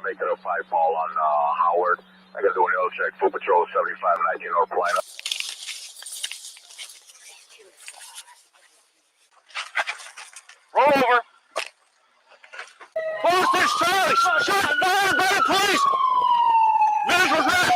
making a 5 call on Howard. I got to do an L check. Foot Patrol 75 and 19 North Plano. Roll over. Close this, Charlie. Shot fired by the police. Visual threat.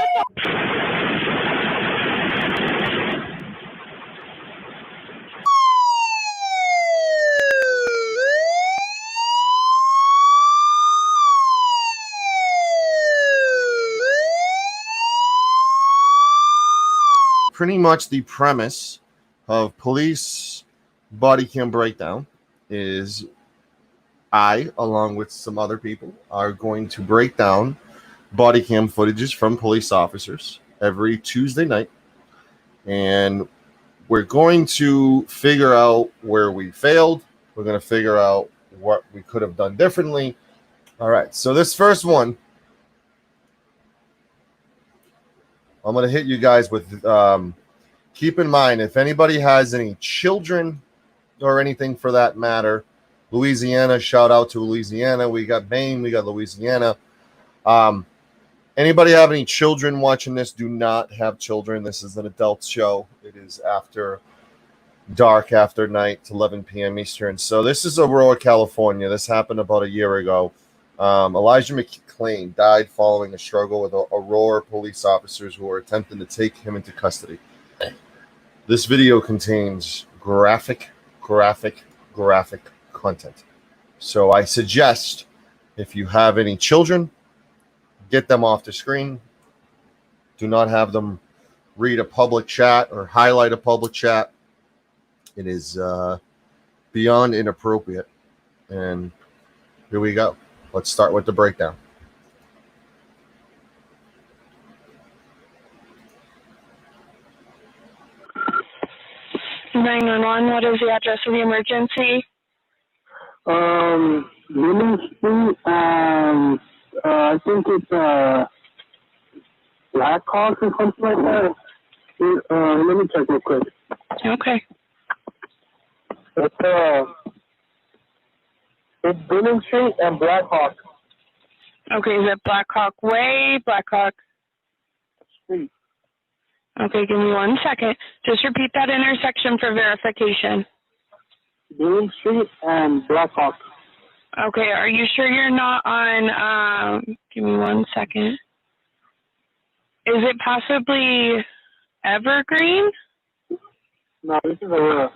Pretty much the premise of police body cam breakdown is I, along with some other people, are going to break down body cam footages from police officers every Tuesday night. And we're going to figure out where we failed. We're going to figure out what we could have done differently. All right, so this first one, I'm going to hit you guys with, keep in mind, if anybody has any children or anything for that matter, Louisiana, shout out to Louisiana. We got Maine, we got Louisiana. Anybody have any children watching this? Do not have children. This is an adult show. It is after dark, after night, 11 p.m. Eastern. So this is Aurora, California. This happened about a year ago. Elijah McClain died following a struggle with Aurora police officers who were attempting to take him into custody. This video contains graphic content. So I suggest if you have any children, get them off the screen. Do not have them read a public chat or highlight a public chat. It is beyond inappropriate. And here we go. Let's start with the breakdown. What is the address of the emergency? William Street, I think it's Black Hawk or something like that. Let me check real quick. Okay. It's William Street and Black Hawk Okay, is it Black Hawk Way, Black Hawk Street. Okay, give me 1 second. Just repeat that intersection for verification. William Street and Black Hawk. Okay, are you sure you're not on, give me 1 second. Is it possibly Evergreen? No, this is Aurora.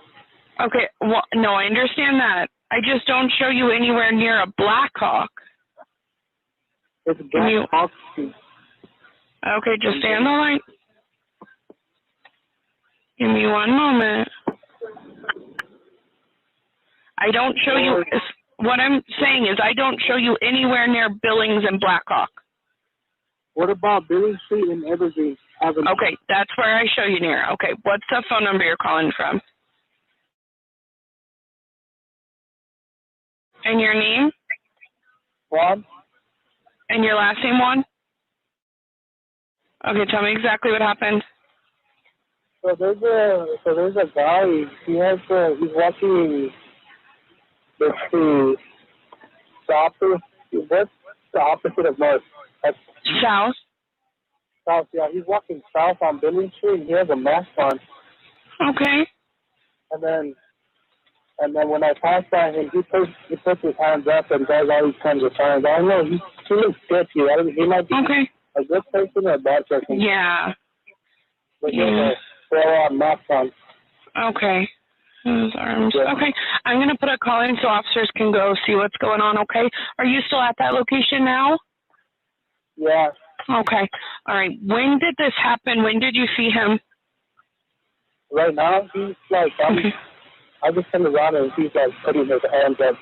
Okay, well, no, I understand that. I just don't show you anywhere near a Black Hawk. It's Black Hawk Street. Okay, just stay on the line. Give me 1 moment. I don't show you, what I'm saying is I don't show you anywhere near Billings and Black Hawk. What about Billings Street and Evergreen Avenue? Okay, that's where I show you near. Okay, what's the phone number you're calling from? And your name? Juan. And your last name, Juan? Okay, tell me exactly what happened. So there's a guy. He's watching the what's the opposite of north? South. South, yeah. He's walking south on Billings Street. He has a mask on. Okay. And then when I pass by him, he puts his hands up and does all these kinds of signs. I don't know. He looks sketchy. He might be a good person or a bad person. Yeah. But he has a full-on mask on. Okay. His arms. Yeah. Okay. I'm going to put a call in so officers can go see what's going on, okay? Are you still at that location now? Yeah. Okay. All right. When did this happen? When did you see him? Right now, he's like, I just turned around and he's like putting his hands up.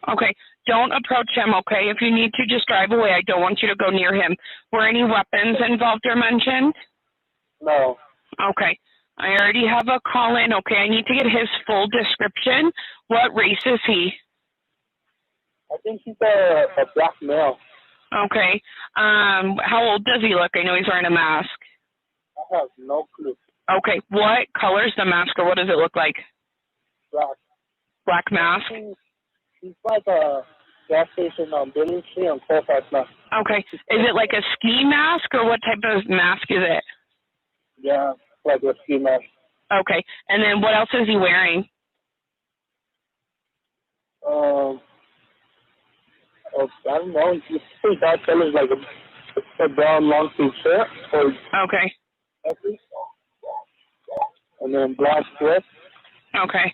Okay. Don't approach him, okay? If you need to, just drive away. I don't want you to go near him. Were any weapons involved or mentioned? No. Okay. I already have a call in. Okay. I need to get his full description. What race is he? I think he's a black male. Okay. How old does he look? I know he's wearing a mask. I have no clue. Okay. What color's the mask, or what does it look like? Black. Black mask? He's like a gas station on Billings Street on Colfax now. Okay. Is it like a ski mask, or what type of mask is it? Yeah, like a ski mask. Okay. And then what else is he wearing? I don't know. His that color is like a brown long sleeve shirt. Okay. And then black sweat. Okay.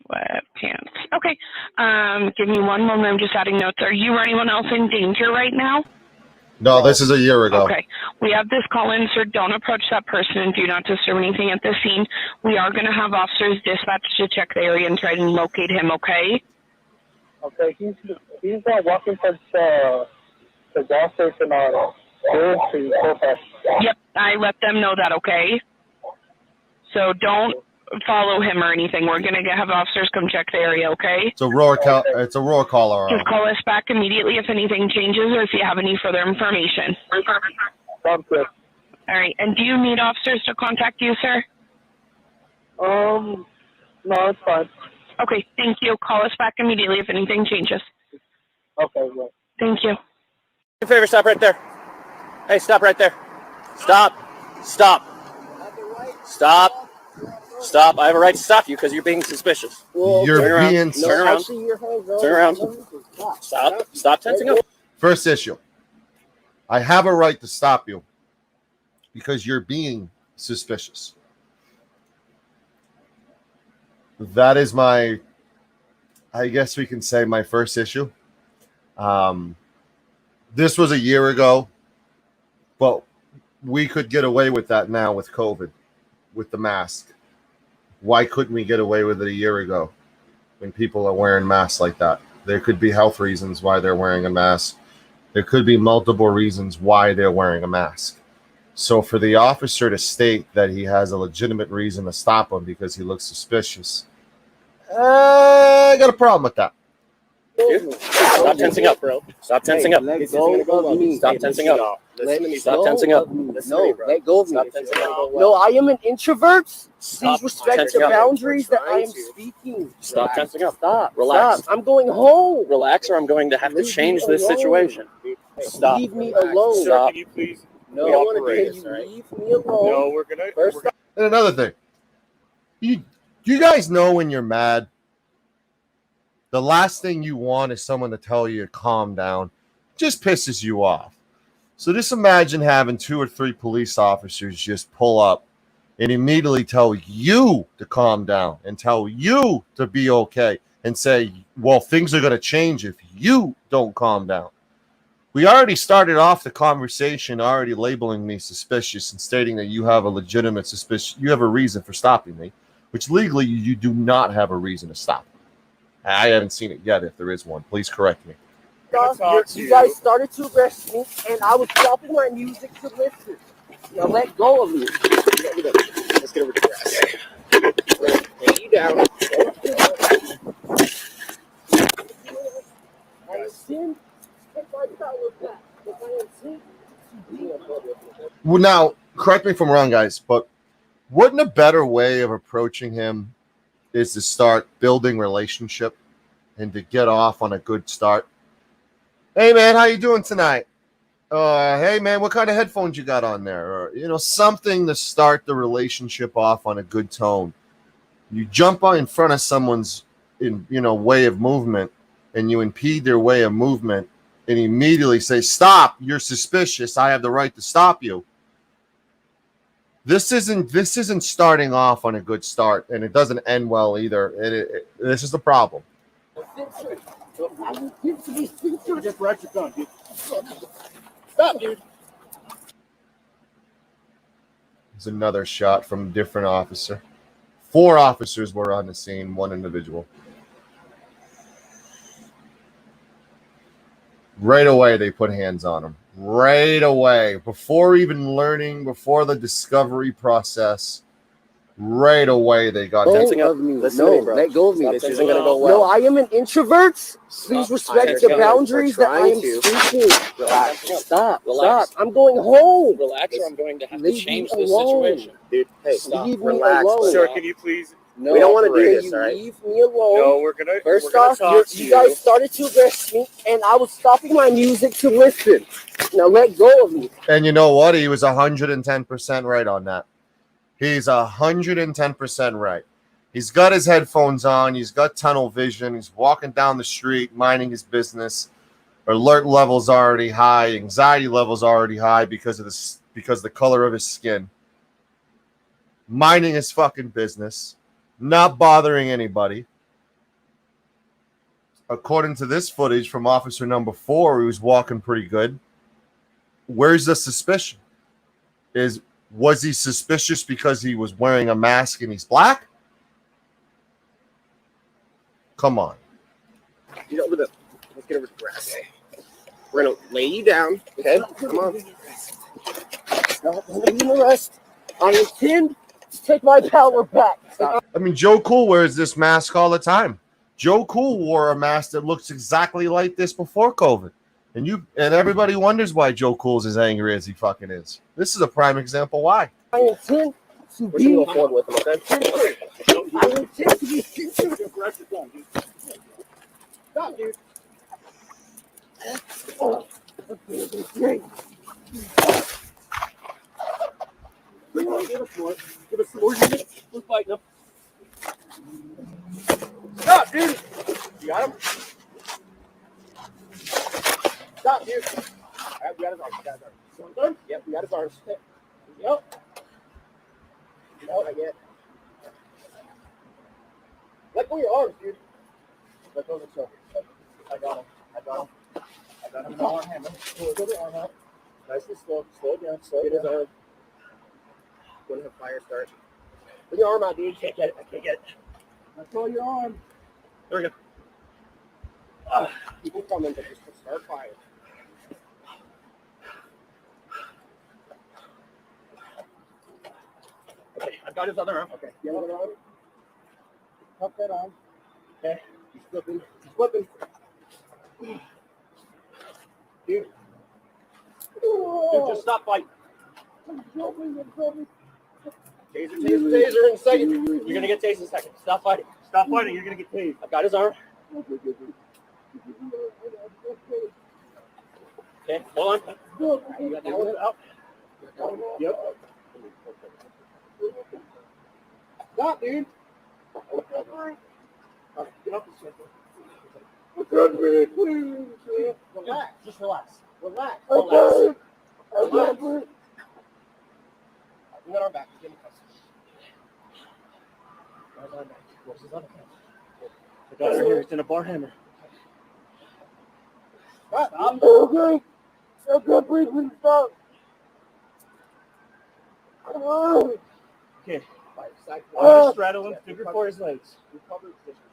Sweatpants. Okay. Give me one moment. I'm just adding notes. Are you or anyone else in danger right now? No, this is a year ago. Okay. We have this call in, sir. Don't approach that person and do not disturb anything at the scene. We are going to have officers dispatched to check the area and try to locate him, okay? Okay. He's walking towards the gas station on Third Street. Yep. I let them know that, okay? So don't follow him or anything. We're going to have officers come check the area, okay? It's a raw caller. Just call us back immediately if anything changes or if you have any further information. Sounds good. All right. And do you need officers to contact you, sir? No, it's fine. Okay. Thank you. Call us back immediately if anything changes. Okay, well. Thank you. Do me a favor, stop right there. Hey, stop right there. Stop. Stop. Stop. Stop. I have a right to stop you because you're being suspicious. You're being... Turn around. Turn around. Stop. Stop tensing up. First issue. I have a right to stop you because you're being suspicious. That is my, I guess we can say, my first issue. This was a year ago, but we could get away with that now with COVID, with the mask. Why couldn't we get away with it a year ago when people are wearing masks like that? There could be health reasons why they're wearing a mask. There could be multiple reasons why they're wearing a mask. So for the officer to state that he has a legitimate reason to stop him because he looks suspicious, I got a problem with that. Stop tensing up, bro. Stop tensing up. Stop tensing up. Stop tensing up. No, let go of me. No, I am an introvert. Please respect the boundaries that I am speaking. Stop tensing up. Stop. Relax. Stop. I'm going home. Relax, or I'm going to have to change this situation. Stop. Leave me alone. Stop. Can you please? No, can you leave me alone? No, we're gonna. And another thing, you guys know when you're mad, the last thing you want is someone to tell you to calm down. It just pisses you off. So just imagine having 2 or 3 police officers just pull up and immediately tell you to calm down and tell you to be okay and say, well, things are going to change if you don't calm down. We already started off the conversation already labeling me suspicious and stating that you have a legitimate suspicion. You have a reason for stopping me, which legally you do not have a reason to stop me. I haven't seen it yet. If there is one, please correct me. You guys started to arrest me, and I was stopping my music to listen. Now let go of me. Let's get over to grass. Lay you down. I am sin. If I follow that, if I am sin, Well, now, correct me if I'm wrong, guys, but wouldn't a better way of approaching him is to start building relationship and to get off on a good start? Hey, man, how you doing tonight? Hey, man, what kind of headphones you got on there? Or, something to start the relationship off on a good tone. You jump on in front of someone's, way of movement, and you impede their way of movement, and immediately say, "Stop! You're suspicious. I have the right to stop you." This isn't starting off on a good start, and it doesn't end well either. This is the problem. Just write your gun, dude. stop, dude. There's another shot from a different officer. 4 officers were on the scene, 1 individual. Right away, they put hands on him. Right away. Before even learning, before the discovery process, right away, they got Tensing up. No, let go of me. This isn't going to go well. No, I am an introvert. Please respect the boundaries that I am speaking. Relax. Stop. Relax. Stop. I'm going home. Relax, or I'm going to have to Leave change me this alone. situation. Dude, hey, Leave me Relax. alone. sir, can you please? No, we don't want to do this, all right? Leave me alone. No, we're gonna. First off, you guys started to arrest me, and I was stopping my music to listen. Now let go of me. And you know what? He was 110% right on that. He's 110% right. He's got his headphones on. He's got tunnel vision. He's walking down the street, minding his business. Alert levels already high. Anxiety levels already high because the color of his skin. Minding his fucking business, not bothering anybody. According to this footage from officer number 4, he was walking pretty good. Where's the suspicion? Was he suspicious because he was wearing a mask and he's black? Come on. Get over let's get over the grass. We're gonna lay you down. Okay, come on. No, I'm gonna be arrested. I intend to take my power back. Stop. I mean, Joe Cool wears this mask all the time. Joe Cool wore a mask that looks exactly like this before COVID. And everybody wonders why Joe Cool's as angry as he fucking is. This is a prime example why. I intend to be on board with him, okay? I intend to be Stop, dude. Oh, okay, great. Give us more. Give us some more units. We're fighting them. Stop, dude. You got him? Stop, dude. All right, we got his arms. Done? Yep, we got his arms. Yep. No, I get. Let go of your arms, dude. Let go of the shoulder. I got him. I got him in the arm hammer. Pull the arm out. Nice and slow. Slow it down. Slow it down. Gonna have fire start. Put your arm out, dude. Can't get it. I can't get it. Let go of your arm. There we go. People coming, but just start fire. Okay, I've got his other arm. Okay, the other arm. Tuck that arm. Okay, he's flipping. He's flipping. Dude. Dude, just stop fighting. Taser in a second. You're gonna get tased in a second. Stop fighting. Stop fighting. You're gonna get tased. I've got his arm. Okay, hold on. You got that one out. Yep. Stop, dude. Get up the Relax. Just relax. Relax. Relax. Bring that arm back. Give me Where's his other hand? The guy's right here. He's in a bar hammer. Stop. Okay. Okay, please stop. Okay. Just straddle him. Figure for his legs. Recover position.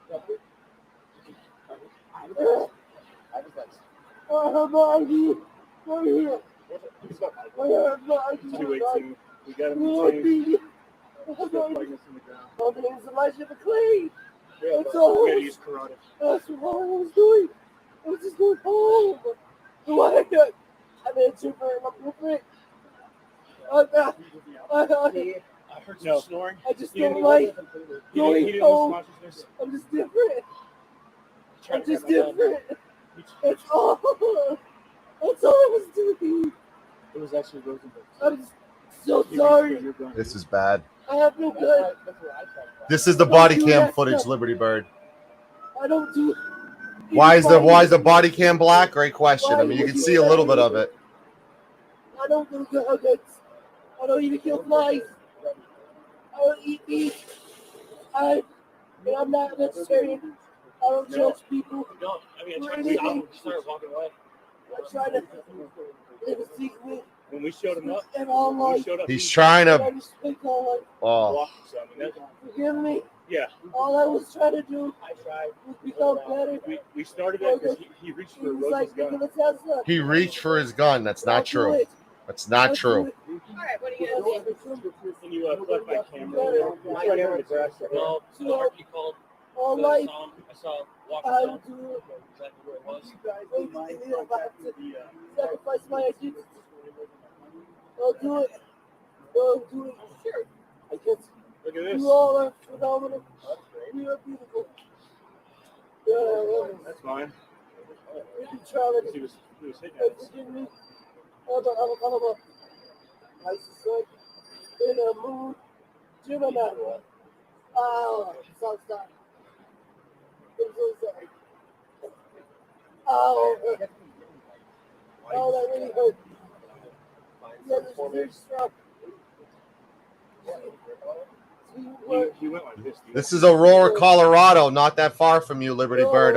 Recover. I have his legs. I have my ID. Right here. I have my ID. We got him detained. My name is Elijah McClain. That's all. We gotta use karate. That's what I was doing. I was just going home. What? I'm in super. I'm perfect. I heard some snoring. I just don't like going home. I'm just different. I'm just different. That's all. That's all I was doing. It was actually Rosenberg. I'm so sorry. This is bad. I have no gun. This is the body cam footage, Liberty Bird. I don't do. Why is the body cam black? Great question. I mean, you can see a little bit of it. I don't do guns. I don't even kill flies. I don't eat meat. I'm not a vegetarian. I don't judge people. No, I mean, I started walking away. I try to live a secret. When we showed him up, he's trying to. Oh. Forgive me. Yeah. All I was trying to do was become better. We started it because he reached for Rose's gun. He reached for his gun. That's not true. That's not true. All right, what are you going to do? Can you plug my camera? Right here in the grass. No, the RP called. All life. I saw walking I down. will do Exactly where it was. sacrifice my identity. I'll do it. I'll do it. Sure. I guess Look at this. You all are phenomenal. You are beautiful. Yeah, I love it. That's mine. You can try it. He was hitting Hey, us. forgive me. I'm a nice son. In a mood. Gemini. Oh, stop. I'm so sorry. Oh, that really hurt. Yeah, this is very strong. He went like this. This is Aurora, Colorado, not that far from you, Liberty Bird.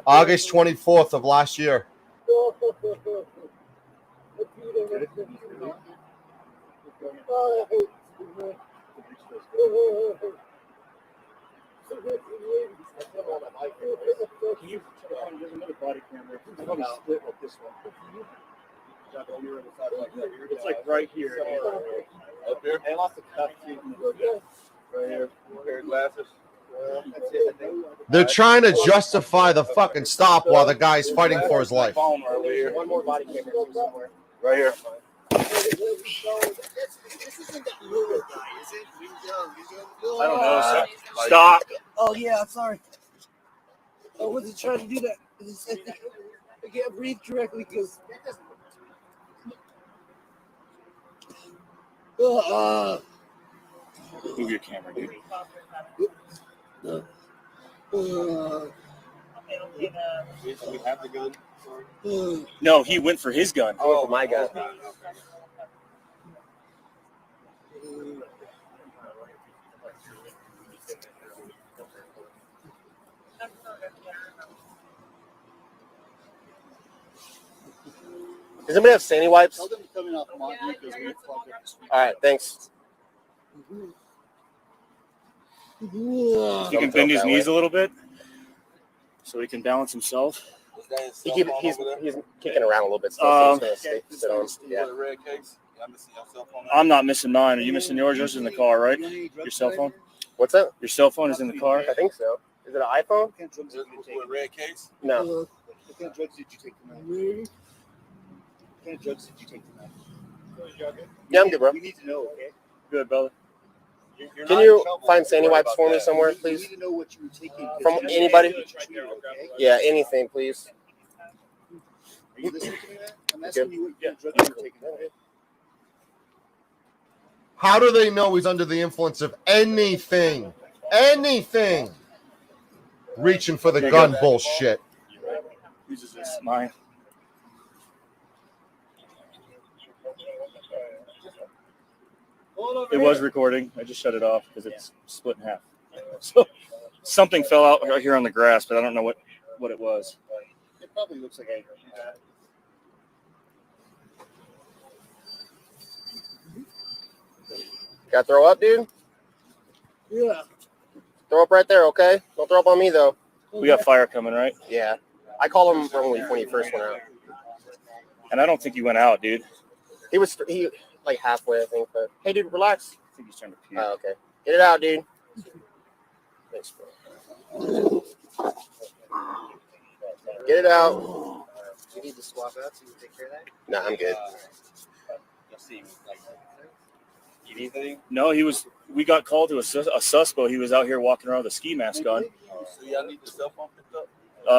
August 24th of last year. There's another body camera. It's probably split like this one. It's like right here. Up here? I lost the cuff too. Right here. Pair of glasses. That's it, I think. They're trying to justify the fucking stop while the guy's fighting for his life. Phone right here. One more body camera somewhere. Right here. I don't know. Stop. Oh, yeah, I'm sorry. I wasn't trying to do that. I can't breathe correctly because. Move your camera, dude. We have the gun. No, he went for his gun. Oh, my gun. Does anybody have sandy wipes? All right, thanks. You can bend his knees a little bit so he can balance himself. He's kicking around a little bit still, so he's going to sit on. Yeah. I'm not missing mine. Are you missing yours? Yours is in the car, right? Your cell phone? What's that? Your cell phone is in the car? I think so. Is it an iPhone? Red case? No. What kind of drugs did you take tonight? What kind of drugs did you take tonight? Yeah, I'm good, bro. We need to know, okay? Good, brother. Can you find sandy wipes for me somewhere, please? We need to know what you were taking. From anybody? Okay? Yeah, anything, please. Are you listening to me, man? I'm asking you what kind of drugs you were taking. Okay? How do they know he's under the influence of anything? Anything. Reaching for the gun bullshit. Whose is this? Mine. It was recording. I just shut it off because it's split in half. So something fell out right here on the grass, but I don't know what it was. It probably looks like anger. Got to throw up, dude? Yeah. Throw up right there, okay? Don't throw up on me, though. We got fire coming, right? Yeah. I called him when he first went out. And I don't think he went out, dude. He like halfway, I think. But hey, dude, relax. I think he's trying to puke. Oh, okay. Get it out, dude. Thanks, bro. Get it out. You need to swap out so you can take care of that? No, I'm good. You need anything? No, we got called to a suspo. He was out here walking around with a ski mask on. So y'all need the cell phone picked up?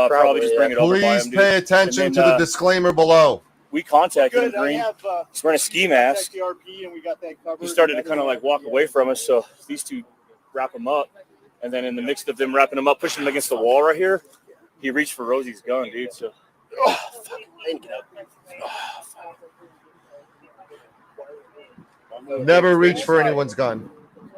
Probably just bring it over by Please him, pay dude. attention And to then, the disclaimer below. We contacted him, Green. He's wearing a ski mask. and we got that covered. He started to kind of like walk away from us, so these two wrap him up. And then in the mix of them wrapping him up, pushing him against the wall right here, he reached for Rosie's gun, dude. So, Oh, fuck. I didn't get up. Never reach for anyone's gun.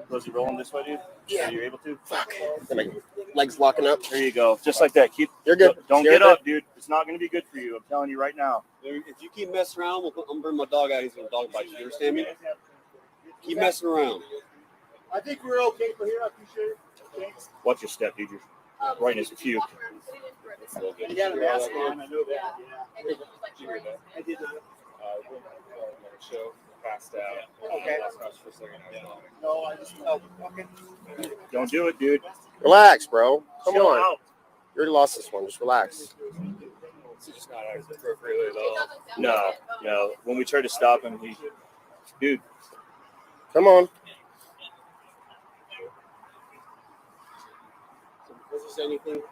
Rosie, rolling this way, dude? Yeah. Are you able to? Fuck. My legs locking up. There you go. Just like that. You're good. Don't You're get good. up, dude. It's not going to be good for you. I'm telling you right now. If you keep messing around, I'm going to bring my dog out. He's going to dog bite you. You understand me? Keep messing around. I think we're okay for here. I appreciate it. Okay. Watch your step, dude. You're right in his puke. You got a mask on. I know that. Yeah. I did not. Show passed out. Okay. No, I just. Oh, okay. Don't do it, dude. Relax, bro. Come Chill on. out. You already lost this one. Just relax. It's just not acting appropriately at all. No. When we tried to stop him, dude. Come on. speaks anything?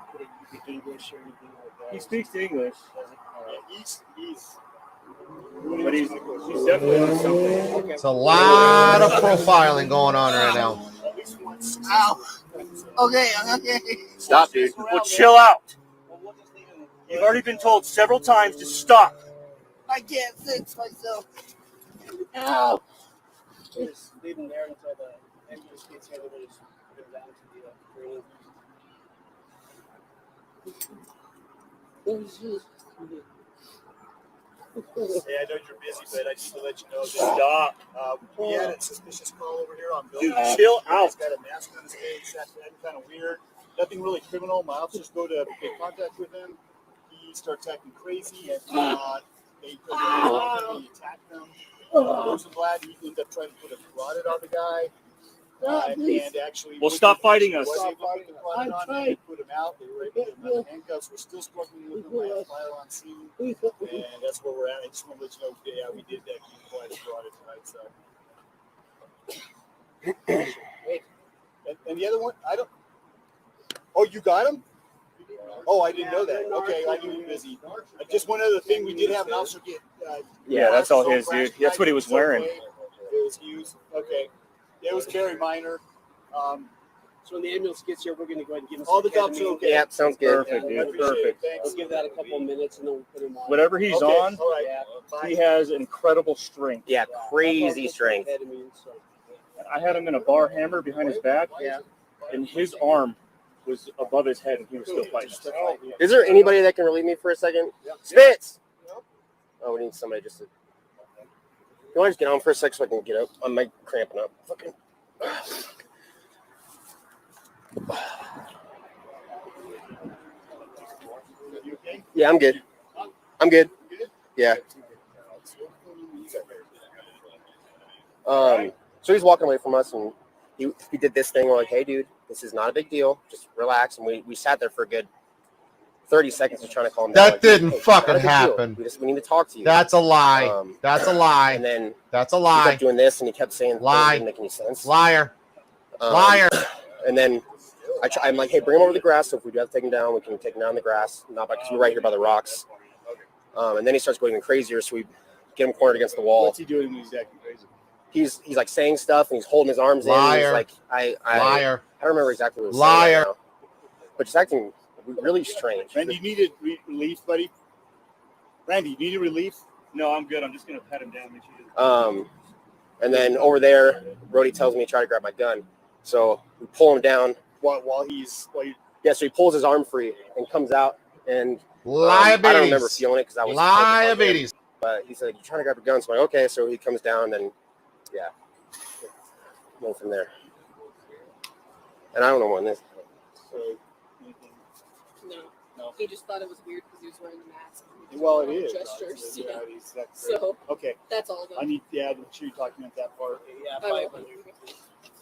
English or anything like that? He speaks English. He's But he's definitely on something. okay. It's a lot of profiling going on right now. Ow. Okay. Stop, dude. Well, chill out. You've already been told several times to stop. I can't fix myself. Ow. Just leave him there until the ambulance gets here. We'll just put him down to the green. Hey, I know you're busy, but I just to let you know that Stop. we had a suspicious call over here on Dude, building. chill out. He's got a mask on his face. That's kind of weird. Nothing really criminal. My officers go to make contact with him. He starts acting crazy, and they attack him. Rosenblatt, he ended up trying to put a carotid on the guy. And actually, Well, stop fighting us. Was able to put the carotid on him and put him out. They were able to get him out of handcuffs. We're still struggling with him. I have fire on scene, and that's where we're at. I just want to let you know, yeah, we did that. Keep quiet carotid tonight. So, and the other one, I don't. Oh, you got him? Oh, I didn't know that. Okay, I knew you were busy. Just one other thing, we did have an officer get. Yeah, that's all his, dude. That's what he was wearing. It was used. Okay. It was very minor. So when the ambulance gets here, we're going to go ahead and give him All some the docs are ketamine. okay. Yeah, sounds good. Perfect, I dude. appreciate Perfect. it. Thanks. Let's give that a couple of minutes and then we'll put him on. Whatever he's Okay, on, all right. Yeah. he has incredible strength. Yeah, crazy strength. Ketamine, so. I had him in a bar hammer behind his back, and his arm was above his head, and he was still fighting us. Is there anybody that can relieve me for a second? Spitz! Oh, we need somebody just to. You want to just get on for a sec so I can get up? I'm like cramping up. Fucking. Yeah, I'm good. I'm good. Yeah. So he's walking away from us, and he did this thing. We're like, "Hey, dude, this is not a big deal. Just relax." And we sat there for a good 30 seconds just trying to calm down. That didn't fucking happen. We need to talk to you. That's a lie. That's a lie. And then that's a he lie. kept doing this, and he kept saying Lie. it didn't make any sense. Liar. Liar. And then I'm like, "Hey, bring him over to the grass. So if we do have to take him down, we can take him down the grass. Not because we're right here by the rocks." And then he starts going even crazier. So we get him cornered against the wall. What's he doing when he's acting crazy? He's like saying stuff, and he's holding his arms in. And he's like, Liar. I don't remember exactly what he was Liar. saying right now, but just acting really strange. Randy, you needed relief, buddy? Randy, you needed relief? No, I'm good. I'm just going to pat him down. Make sure And then over there, Brody tells me to try to grab my gun. So we pull him down. While he's Yeah, so he pulls his arm free and comes out. And Liabilities. I don't remember feeling it because I was Liabilities. But he said, "You're trying to grab your gun." So I'm like, "Okay." So he comes down and yeah, go from there. And I don't know when this. No. He just thought it was weird because he was wearing the mask. Well, it is. Gestures, yeah. That's So okay. that's all. I need to make sure you document that part. Yeah,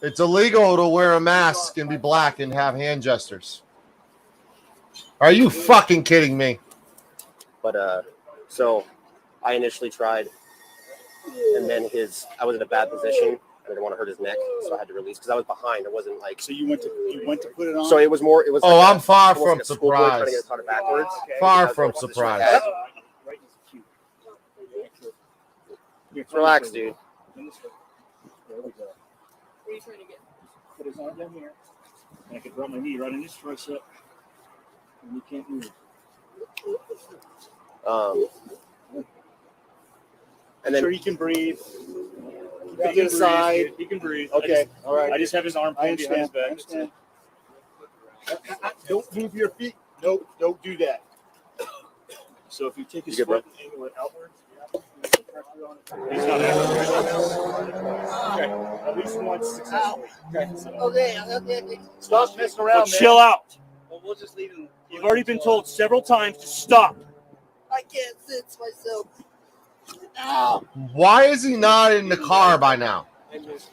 It's illegal to wear a mask and be black and have hand gestures. Are you fucking kidding me? But so I initially tried, and then I was in a bad position. I didn't want to hurt his neck, so I had to release because I was behind. It wasn't like. So you went to put it on. So it was more. It was. Oh, like I'm far almost from like a schoolboy trying to surprised. get it taught backwards. Far from surprised. Relax, dude. There we go. What are you trying to get? Put his arm down here, and I could drop my knee right in his tricep, and he can't move. And then sure he can breathe. He Get aside. He can breathe. Okay, all right. I just have his arm I pinned behind his understand. back. Don't move your feet. Nope, don't do that. So if you take his You good, foot and angle it outwards, he's not acting. Okay, at least once successfully. Okay. Stop messing Well, around, man. chill out. Well, we'll just leave him. You've already been told several times to stop. I can't fix myself. Ow. Why is he not in the car by now?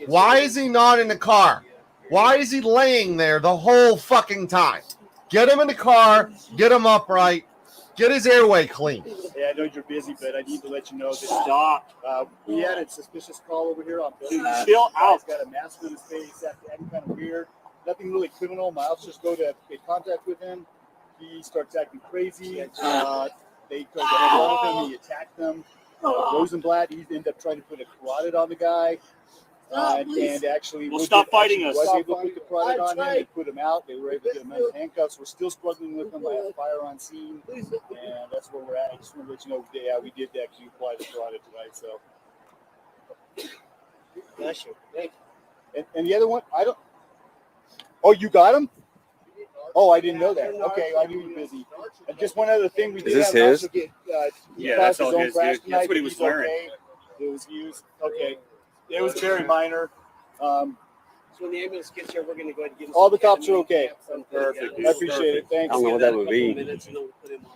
Why is he not in the car? Why is he laying there the whole fucking time? Get him in the car, get him upright, get his airway clean. Yeah, I know you're busy, but I need to let you know that Stop. we had a suspicious call over here on building. Chill out. He's got a mask on his face. Acting kind of weird. nothing really criminal. My officers go to make contact with him. He starts acting crazy. They tried to have him. He attacked them. Rosenblatt, he ended up trying to put a carotid on the guy. And actually, stop fighting us. Was able to put the carotid on him and put him out. They were able to get him out of handcuffs. We're still struggling with him. I have fire on scene, and that's where we're at. I just want to let you know, yeah, we did actually apply the carotid tonight. So, Bless you. Thank you. And the other one, I don't. Oh, you got him? Oh, I didn't know that. Okay, I knew you were busy. And just one other thing, we did Is this his? Yeah, that's all his, dude. That's what he was wearing. Okay. It was used. Okay. It was very minor. So when the ambulance gets here, we're going to go ahead and give him all the cops are okay. Perfect. I appreciate it. Thanks. I don't know what that would be.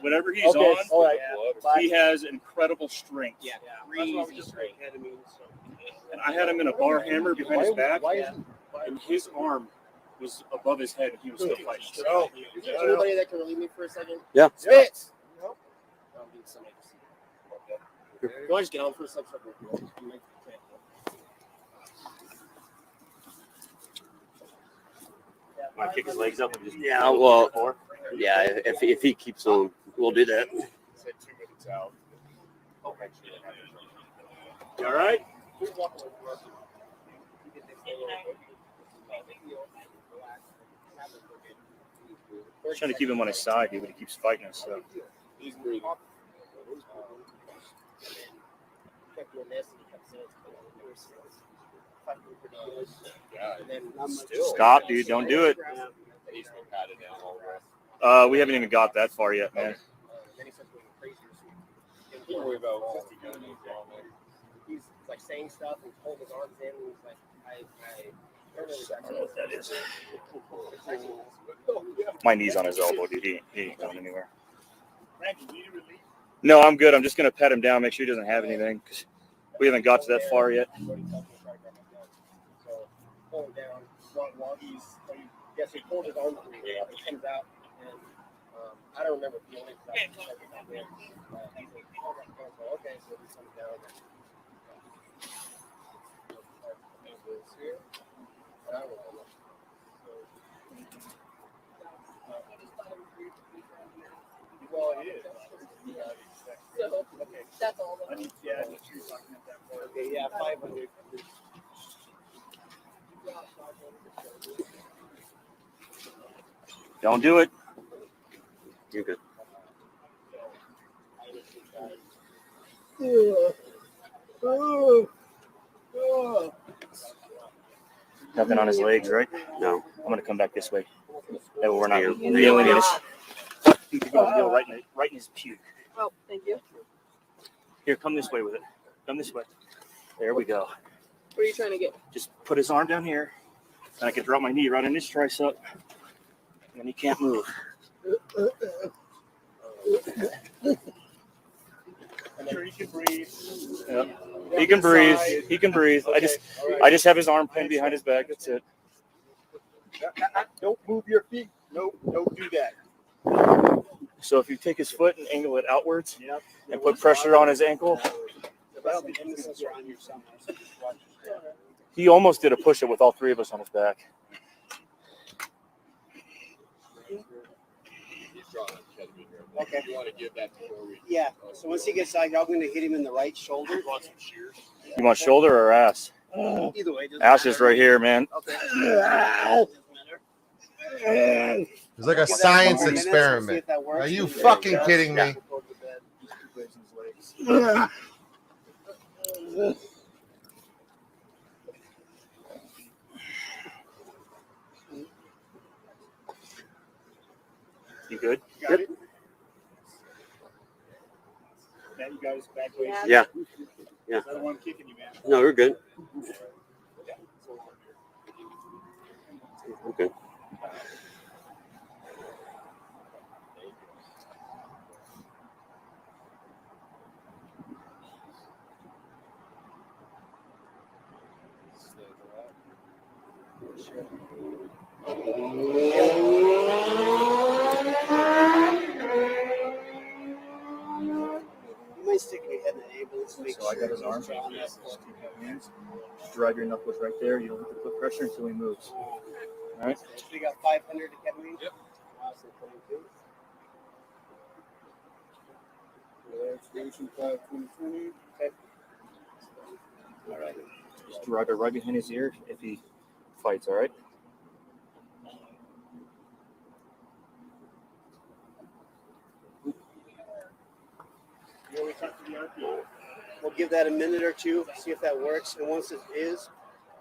Whatever he's on, all right. He has incredible strength. Yeah, crazy strength. And I had him in a bar hammer behind his back, and his arm was above his head, and he was still fighting. Is there anybody that can relieve me for a second? Yeah. Spitz! No. Go ahead and just get on for a second. Want to kick his legs up and just yeah. If he keeps on, we'll do that. Said 2 minutes out. Okay. You all right? I'm trying to keep him on his side, dude, but he keeps fighting us. So. He's breathing. Stop, dude. Don't do it. We haven't even got that far yet, man. He's like saying stuff and holding his arms in. And he's like, I don't know what that is. My knee's on his elbow, dude. He ain't going anywhere. No, I'm good. I'm just going to pet him down, make sure he doesn't have anything, because we haven't got to that far yet. Pull him down while he pulled his arm through. He comes out, and I don't remember feeling it. Okay, so he's coming down. I don't know. Well, it is. So, that's all. Yeah, you're talking at that point. Okay, yeah, 500. Don't do it. You're good. Nothing on his legs, right? No. I'm going to come back this way. That way we're not feeling it. You can go right in his puke. Oh, thank you. Here, come this way with it. Come this way. There we go. What are you trying to get? Just put his arm down here, and I can drop my knee right in his tricep, and then he can't move. I'm sure he can breathe. Yep. He can breathe. He can breathe. Okay. I just have his arm pinned behind his back. That's it. Don't move your feet. Nope, don't do that. So if you take his foot and angle it outwards and put pressure on his ankle, he almost did a push-up with all three of us on his back. Okay. Yeah. So once he gets out, y'all going to hit him in the right shoulder. You want shoulder or ass? Either way. Ass is right here, man. Okay. It's like a science experiment. Are you fucking kidding me? You good? Got it? Now you guys back ways. Yeah. I don't want kicking you, man. No, we're good. Okay. You might stick your head in the ambulance. So I got his arm. Just keep my hands. Drive your knuckles right there. You don't have to put pressure until he moves. All All right. So we got 500 ketamine. Yep. Awesome. Expiration 5/2020. Okay. All right. Just rub it right behind his ear if he fights. All right. We'll give that a minute or two, see if that works. And once it is,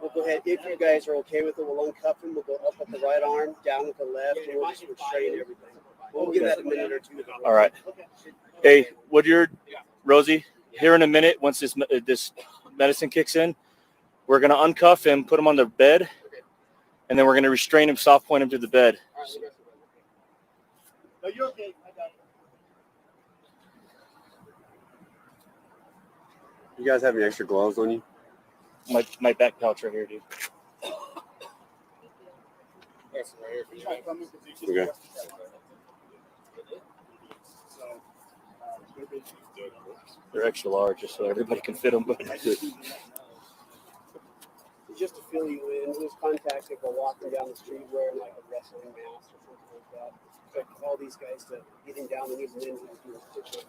we'll go ahead. If you guys are okay with it, we'll uncuff him. We'll go up with the right arm, down with the left, and we'll just restrain everything. We'll give that a minute or two. All right. Hey, Woodyard, Rosie, here in a minute, once this medicine kicks in, we're going to uncuff him, put him on the bed, and then we're going to restrain him, soft point him to the bed. No, you're okay. I got it. You guys have any extra gloves on you? My back pouch right here, dude. Okay. They're extra large, just so everybody can fit them. Just to fill you in, who's contacted for walking down the street wearing like a wrestling mask or something like that. So I call these guys to get him down and get him in and do a push-up.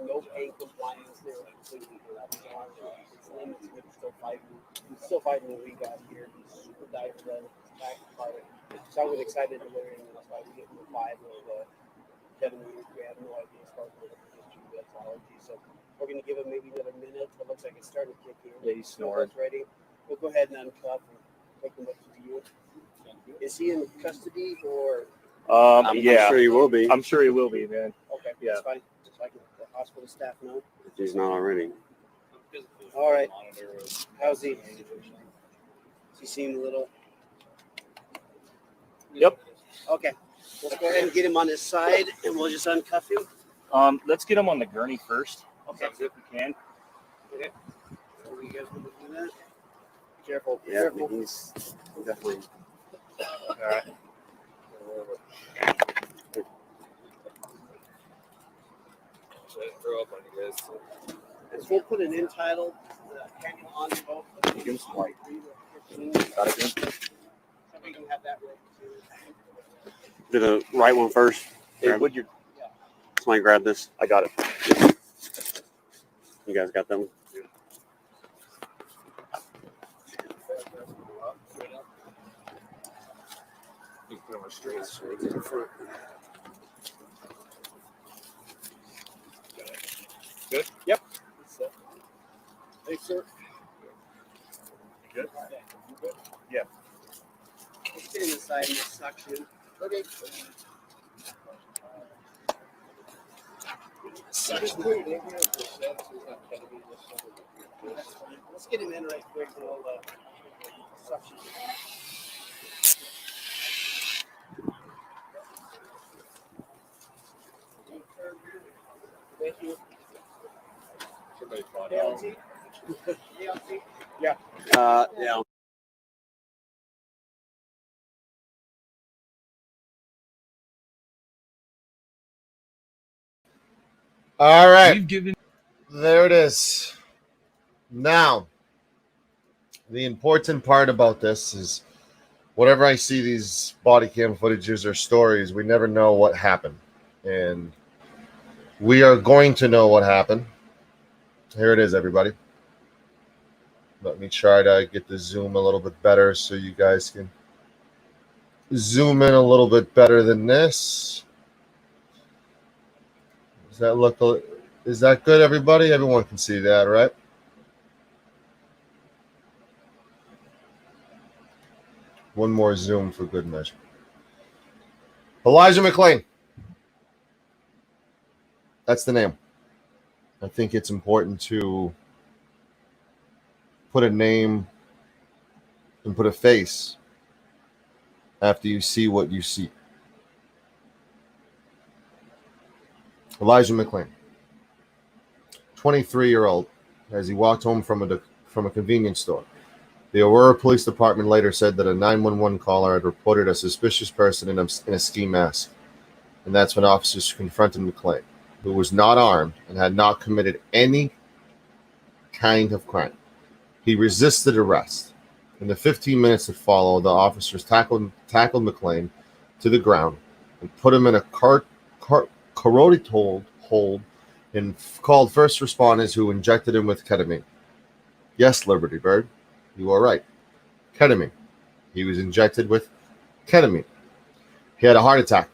No pain compliance. They're completely limited. He's still fighting when we got here. He's super diet red. Back part. So I was excited to learn. That's why we get him the 5 of ketamine. We have no idea as far as the history of allergy. So we're going to give him maybe another minute. It looks like it's starting to kick in. Yeah, he's snoring. Ready. We'll go ahead and uncuff and take him up to you. Is he in custody or? I'm yeah. sure he will be. I'm sure he will be, man. Okay, Yeah. that's fine. Just like the hospital staff know. If he's not already. All right. How's he? Is he seem a little? Yep. Okay. Let's go ahead and get him on his side, and we'll just uncuff him. Let's get him on the gurney first. Okay. If we can. Okay. So you guys want to do that? Careful. Yeah, Careful. he's definitely. All right. Throw up on you guys. So we'll put an end title on both. Give him some light. So we can have that ready too. Do the right one first. Hey, Woodyard, Somebody grab this. I got it. You guys got them? Good? Yep. Hey, sir. Good? Yeah. Let's get him inside in this suction. Okay. Let's get him in right quick. We'll suction. Thank you. ALT? Yeah. Yeah. All right. There it is. Now, the important part about this is whenever I see these body cam footages or stories, we never know what happened. And we are going to know what happened. Here it is, everybody. Let me try to get the zoom a little bit better so you guys can zoom in a little bit better than this. Does that look? Is that good, everybody? Everyone can see that, right? One more zoom for good measure. Elijah McClain. That's the name. I think it's important to put a name and put a face after you see what you see. Elijah McClain, 23-year-old, as he walked home from a convenience store. The Aurora Police Department later said that a 911 caller had reported a suspicious person in a ski mask, and that's when officers confronted McClain, who was not armed and had not committed any kind of crime. He resisted arrest, In the 15 minutes that followed, the officers tackled McClain to the ground and put him in a carotid hold and called first responders who injected him with ketamine. Yes, Liberty Bird, you are right. Ketamine. He was injected with ketamine. He had a heart attack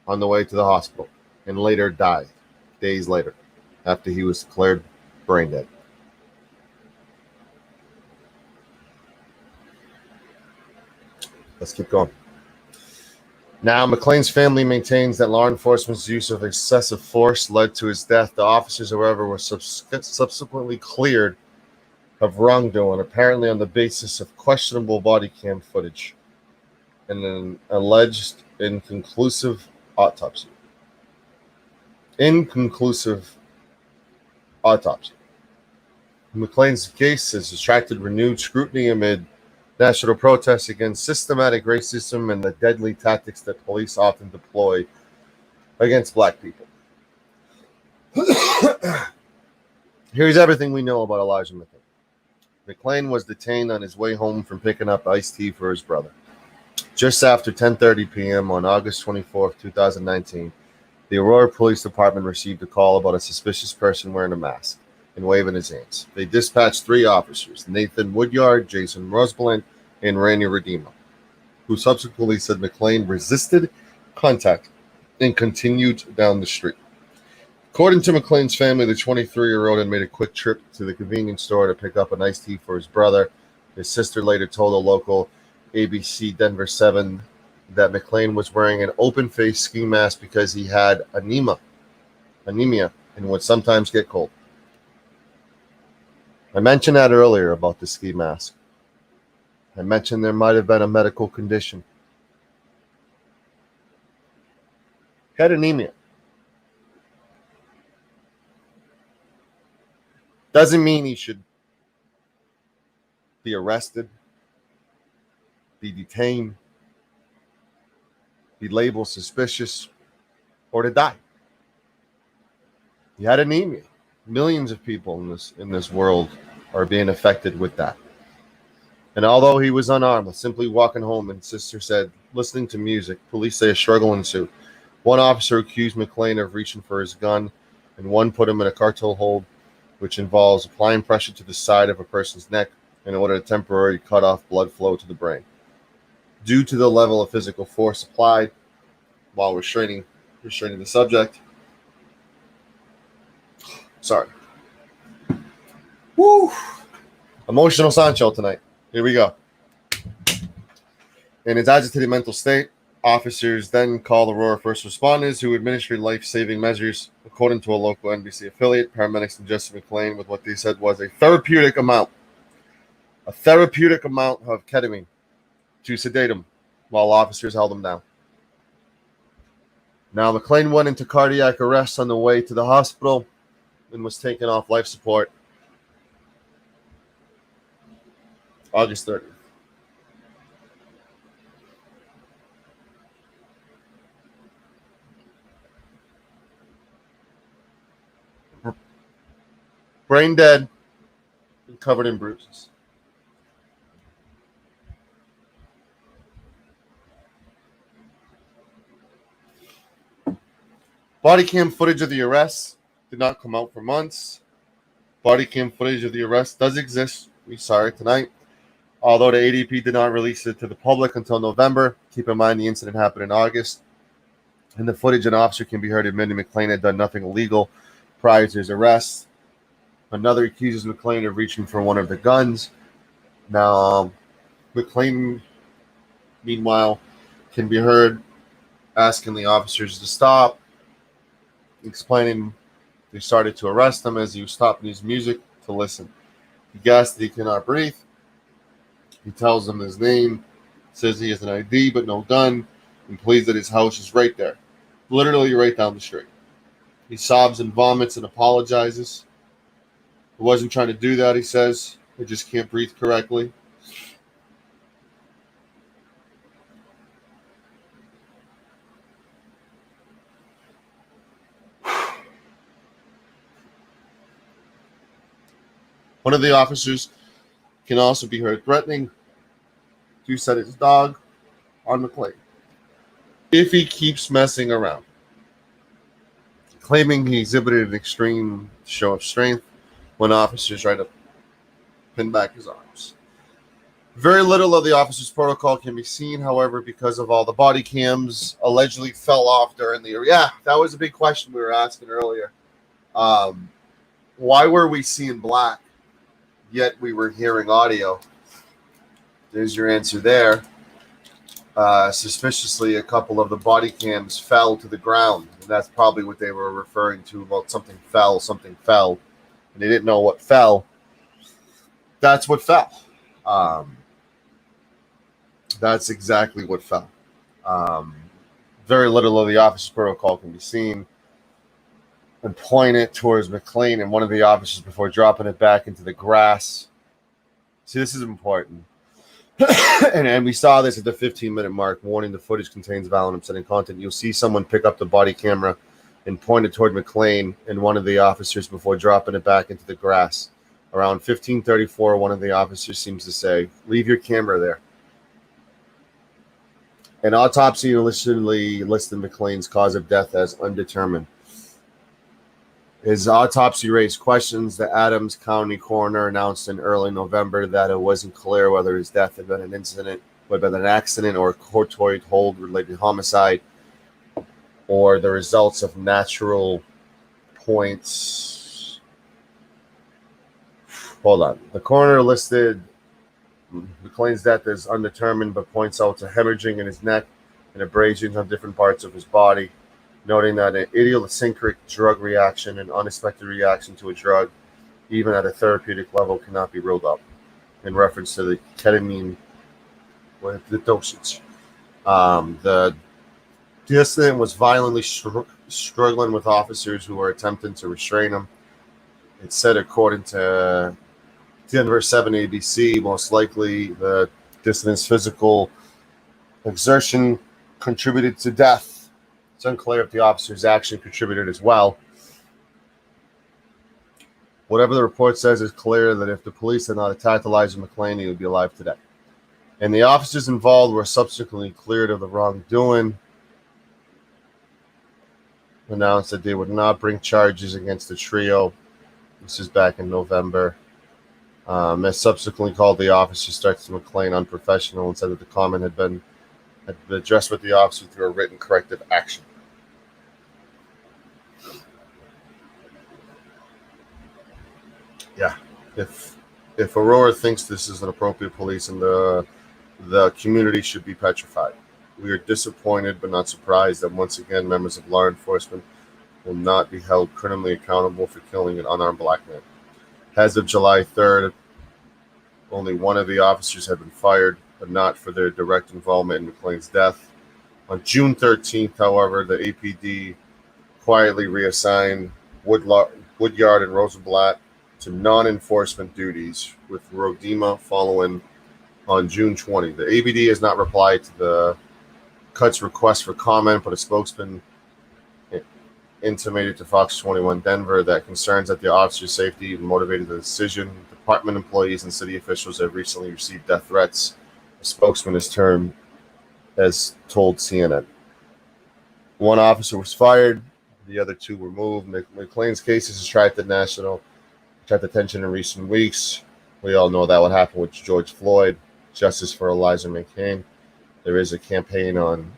on the way to the hospital and later died days later after he was declared brain dead. Let's keep going. Now, McClain's family maintains that law enforcement's use of excessive force led to his death. The officers, however, were subsequently cleared of wrongdoing, apparently on the basis of questionable body cam footage and an alleged inconclusive autopsy. McClain's case has attracted renewed scrutiny amid national protests against systematic racism and the deadly tactics that police often deploy against black people. Here's everything we know about Elijah McClain. McClain was detained on his way home from picking up iced tea for his brother. Just after 10:30 p.m. on August 24, 2019, the Aurora Police Department received a call about a suspicious person wearing a mask and waving his hands. They dispatched 3 officers, Nathan Woodyard, Jason Rosblant, and Randy Redimo, who subsequently said McClain resisted contact and continued down the street. According to McClain's family, the 23-year-old had made a quick trip to the convenience store to pick up an iced tea for his brother. His sister later told a local ABC Denver 7 that McClain was wearing an open-face ski mask because he had anemia and would sometimes get cold. I mentioned that earlier about the ski mask. I mentioned there might have been a medical condition. He had anemia. Doesn't mean he should be arrested, be detained, be labeled suspicious, or to die. He had anemia. Millions of people in this world are being affected with that. And although he was unarmed, simply walking home, and sister said, listening to music, police say a struggle ensued. One officer accused McClain of reaching for his gun, and one put him in a cartel hold, which involves applying pressure to the side of a person's neck in order to temporarily cut off blood flow to the brain. Due to the level of physical force applied while restraining the subject. Sorry. Woo! Emotional Sancho tonight. Here we go. In his agitated mental state, officers then called Aurora first responders who administered life-saving measures. According to a local NBC affiliate, paramedics ingested McClain with what they said was a therapeutic amount of ketamine to sedate him while officers held him down. Now, McClain went into cardiac arrest on the way to the hospital and was taken off life support August 30th. Brain dead and covered in bruises. Body cam footage of the arrest did not come out for months. Body cam footage of the arrest does exist. We saw it tonight. Although the ADP did not release it to the public until November. Keep in mind the incident happened in August. In the footage, an officer can be heard admitting McClain had done nothing illegal prior to his arrest. Another accuses McClain of reaching for one of the guns. Now, McClain, meanwhile, can be heard asking the officers to stop, explaining they started to arrest him as he was stopping his music to listen. He gasped that he cannot breathe. He tells them his name, says he has an ID but no gun, and pleads that his house is right there, literally right down the street. He sobs and vomits and apologizes. I wasn't trying to do that, he says. I just can't breathe correctly. One of the officers can also be heard threatening to set his dog on McClain if he keeps messing around, claiming he exhibited an extreme show of strength when officers tried to pin back his arms. Very little of the officer's protocol can be seen, however, because of all the body cams allegedly fell off during the... Yeah, that was a big question we were asking earlier. Why were we seeing black, yet we were hearing audio? There's your answer there. Suspiciously, a couple of the body cams fell to the ground, and that's probably what they were referring to about something fell, and they didn't know what fell. That's what fell. That's exactly what fell. Very little of the officer's protocol can be seen, and pointed towards McClain and one of the officers before dropping it back into the grass. See, this is important. and we saw this at the 15-minute mark. Warning: the footage contains violent, upsetting content. You'll see someone pick up the body camera and point it toward McClain and one of the officers before dropping it back into the grass. Around 15:34, one of the officers seems to say, "Leave your camera there." An autopsy initially listed McClain's cause of death as undetermined. His autopsy raised questions. The Adams County coroner announced in early November that it wasn't clear whether his death had been an accident or a cortoid hold-related homicide, or the results of natural points. Hold on. The coroner listed McClain's death as undetermined, but points out to hemorrhaging in his neck and abrasions on different parts of his body, noting that an idiosyncratic drug reaction, an unexpected reaction to a drug, even at a therapeutic level, cannot be ruled out, in reference to the ketamine with the dosage. The dissident was violently struggling with officers who were attempting to restrain him. It said, according to Denver 7 ABC, most likely the dissident's physical exertion contributed to death. It's unclear if the officer's action contributed as well. Whatever the report says, is clear that if the police had not attacked Elijah McClain, he would be alive today. And the officers involved were subsequently cleared of the wrongdoing, announced that they would not bring charges against the trio. This is back in November. Has subsequently called the officer, Sergeant McClain, unprofessional, and said that the comment had been addressed with the officer through a written corrective action. Yeah, if Aurora thinks this is an appropriate police, and the community should be petrified. We are disappointed but not surprised that once again members of law enforcement will not be held criminally accountable for killing an unarmed black man. As of July 3rd, only one of the officers had been fired, but not for their direct involvement in McClain's death. On June 13th, however, the APD quietly reassigned Woodyard and Rosenblatt to non-enforcement duties, with Rodema following on June 20. The APD has not replied to the Cut's request for comment, but a spokesman intimated to Fox 21 Denver that concerns that the officer's safety motivated the decision. Department employees and city officials have recently received death threats. A spokesman has told CNN. One officer was fired. The other two were moved. McClain's case has attracted attention in recent weeks. We all know that what happened with George Floyd. Justice for Elijah McClain. There is a campaign on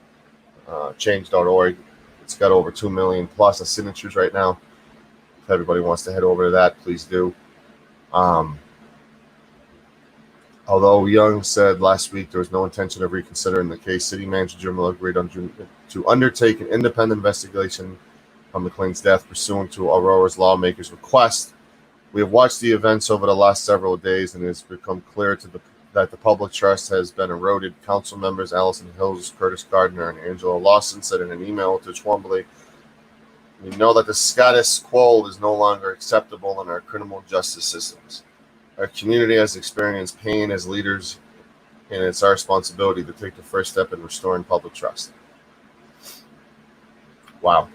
change.org. It's got over 2 million plus of signatures right now. If everybody wants to head over to that, please do. Although Young said last week there was no intention of reconsidering the case, City Manager Jim Miller agreed to undertake an independent investigation on McClain's death pursuant to Aurora's lawmakers' request. We have watched the events over the last several days, and it has become clear that the public trust has been eroded. Council members Allison Hills, Curtis Gardner, and Angela Lawson said in an email to Twombly, "We know that the status quo is no longer acceptable in our criminal justice systems. Our community has experienced pain as leaders, and it's our responsibility to take the first step in restoring public trust." Wow.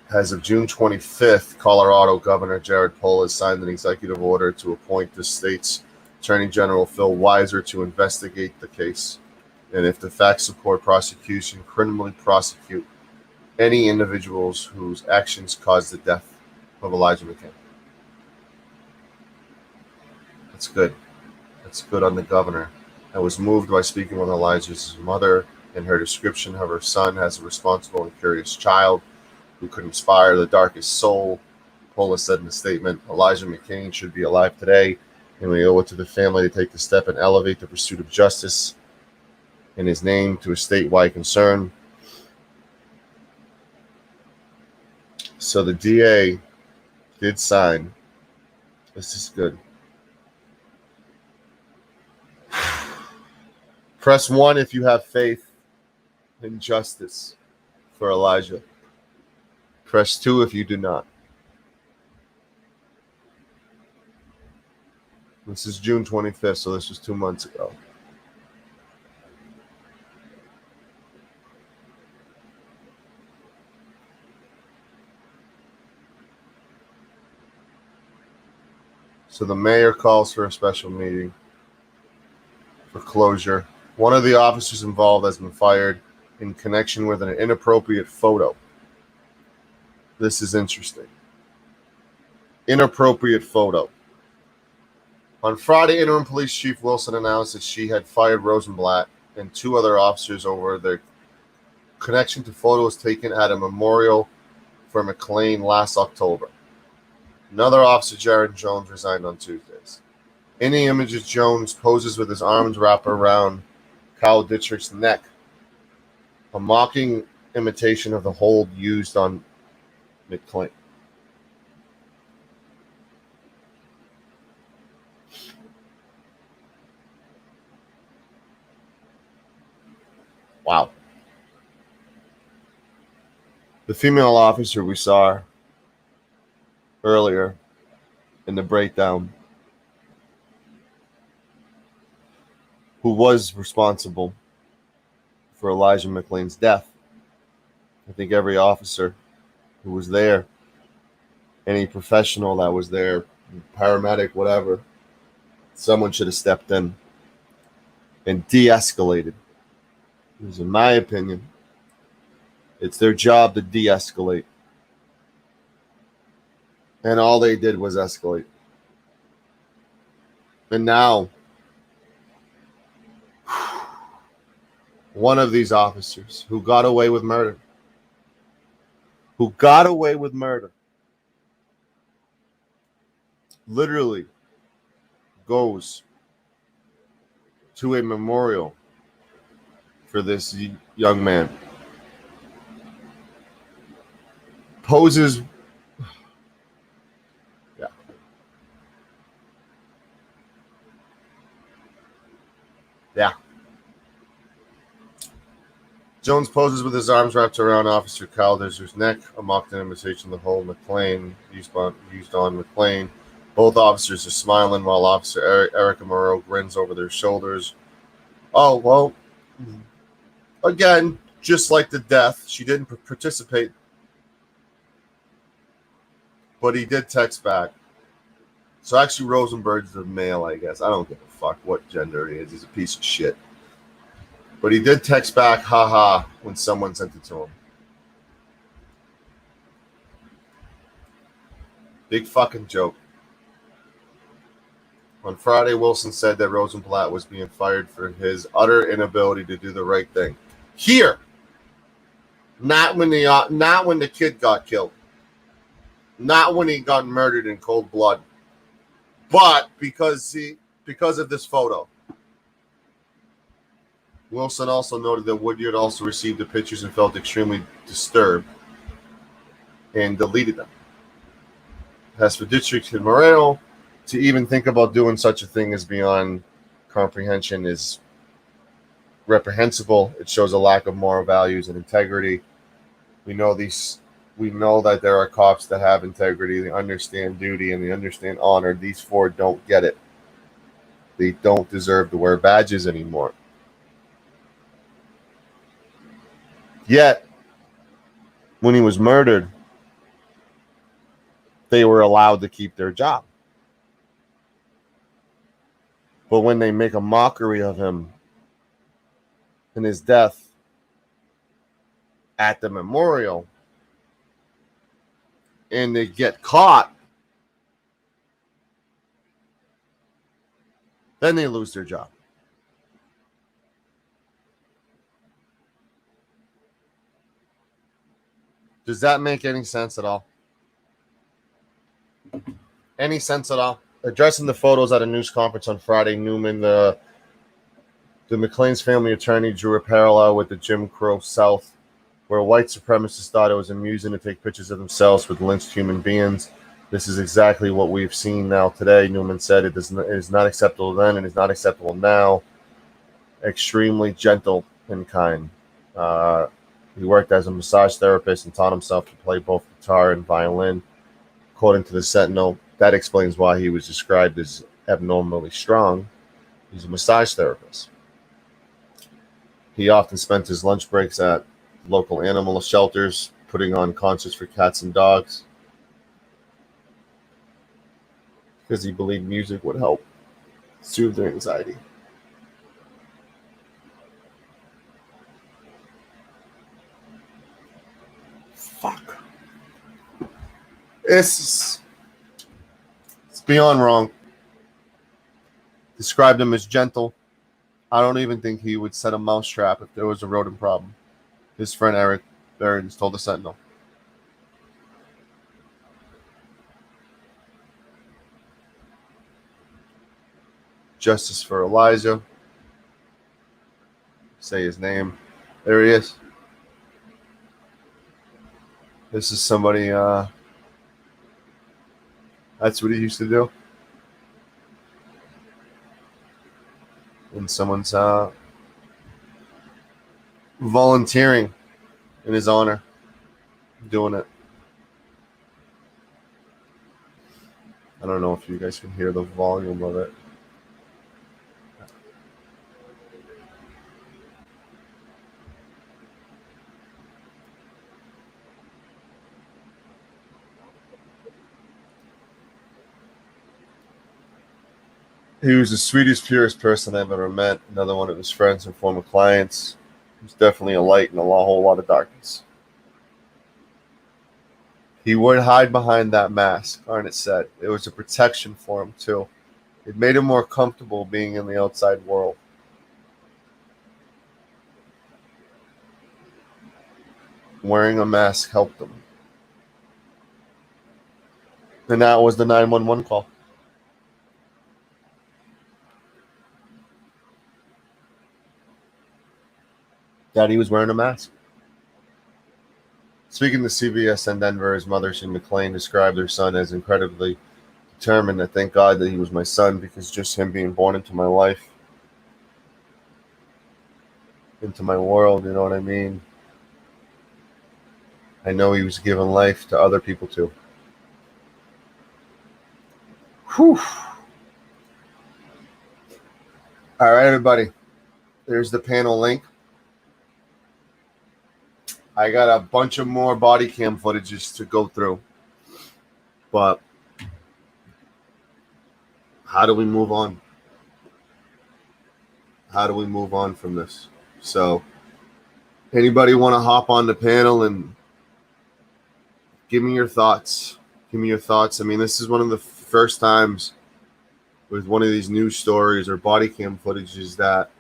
As of June 25th, Colorado Governor Jared Polis signed an executive order to appoint the state's Attorney General Phil Weiser to investigate the case, and if the facts support prosecution, criminally prosecute any individuals whose actions caused the death of Elijah McClain. That's good. That's good on the governor. I was moved by speaking with Elijah's mother and her description of her son as a responsible and curious child who could inspire the darkest soul. Pola said in a statement, Elijah McClain should be alive today, and we owe it to the family to take the step and elevate the pursuit of justice in his name to a statewide concern. So the DA did sign. This is good. Press 1 if you have faith in justice for Elijah. Press 2 if you do not. This is June 25th, so this was 2 months ago. So the mayor calls for a special meeting for closure. One of the officers involved has been fired in connection with an inappropriate photo. This is interesting. Inappropriate photo. On Friday, Interim Police Chief Wilson announced that she had fired Rosenblatt and 2 other officers over their connection to photos taken at a memorial for McClain last October. Another officer, Jared Jones, resigned on Tuesdays. In the images, Jones poses with his arms wrapped around Kyle Dittrich's neck, a mocking imitation of the hold used on McClain. Wow. The female officer we saw earlier in the breakdown, who was responsible for Elijah McClain's death. I think every officer who was there, any professional that was there, paramedic, whatever, someone should have stepped in and de-escalated. Because in my opinion, it's their job to de-escalate. And all they did was escalate. And now, one of these officers who got away with murder, literally goes to a memorial for this young man, poses. Yeah. Jones poses with his arms wrapped around Officer Kyle Dittrich's neck, a mock imitation of the whole McClain used on McClain. Both officers are smiling while Officer Erica Moreau grins over their shoulders. Oh, well, again, just like the death, she didn't participate, but he did text back. So actually, Rosenberg's the male, I guess. I don't give a fuck what gender he is. He's a piece of shit. But he did text back, haha, when someone sent it to him. Big fucking joke. On Friday, Wilson said that Rosenblatt was being fired for his utter inability to do the right thing. Here! Not when the kid got killed. Not when he got murdered in cold blood. But because of this photo. Wilson also noted that Woodyard also received the pictures and felt extremely disturbed and deleted them. As for Dittrich and Moreno, to even think about doing such a thing is beyond comprehension, is reprehensible. It shows a lack of moral values and integrity. We know that there are cops that have integrity, they understand duty, and they understand honor. These 4 don't get it. They don't deserve to wear badges anymore. Yet, when he was murdered, they were allowed to keep their job. But when they make a mockery of him and his death at the memorial and they get caught, then they lose their job. Does that make any sense at all? Any sense at all? Addressing the photos at a news conference on Friday, Newman, the McClain's family attorney, drew a parallel with the Jim Crow South, where white supremacists thought it was amusing to take pictures of themselves with lynched human beings. This is exactly what we've seen now today, Newman said. It is not acceptable then and is not acceptable now. Extremely gentle and kind. He worked as a massage therapist and taught himself to play both guitar and violin. According to the Sentinel, that explains why he was described as abnormally strong. He's a massage therapist. He often spent his lunch breaks at local animal shelters, putting on concerts for cats and dogs, because he believed music would help soothe their anxiety. Fuck. It's beyond wrong. Described him as gentle. I don't even think he would set a mousetrap if there was a rodent problem. His friend Eric Behrens told the Sentinel. Justice for Elijah. Say his name. There he is. This is somebody, that's what he used to do. When someone's volunteering in his honor, doing it. I don't know if you guys can hear the volume of it. He was the sweetest, purest person I've ever met. Another one of his friends and former clients. He was definitely a light in a whole lot of darkness. He would hide behind that mask, Arnett said. It was a protection for him, too. It made him more comfortable being in the outside world. Wearing a mask helped him. And that was the 911 call. That he was wearing a mask. Speaking to CBS in Denver, his mother, Shane McClain, described her son as incredibly determined. I thank God that he was my son, because just him being born into my life, into my world, you know what I mean? I know he was giving life to other people too. Whew. All right, everybody. There's the panel link. I got a bunch of more body cam footages to go through. But how do we move on? How do we move on from this? So anybody want to hop on the panel and give me your thoughts? Give me your thoughts. I mean, this is one of the first times with one of these news stories or body cam footages that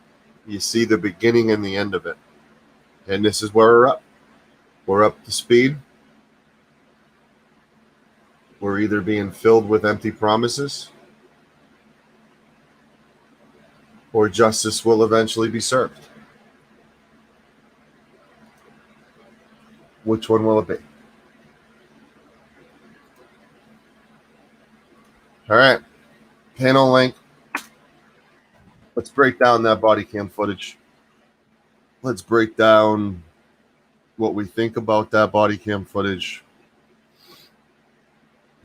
you see the beginning and the end of it. And this is where we're up. We're up to speed. We're either being filled with empty promises or justice will eventually be served. Which one will it be? All right. Panel link. Let's break down that body cam footage. Let's break down what we think about that body cam footage,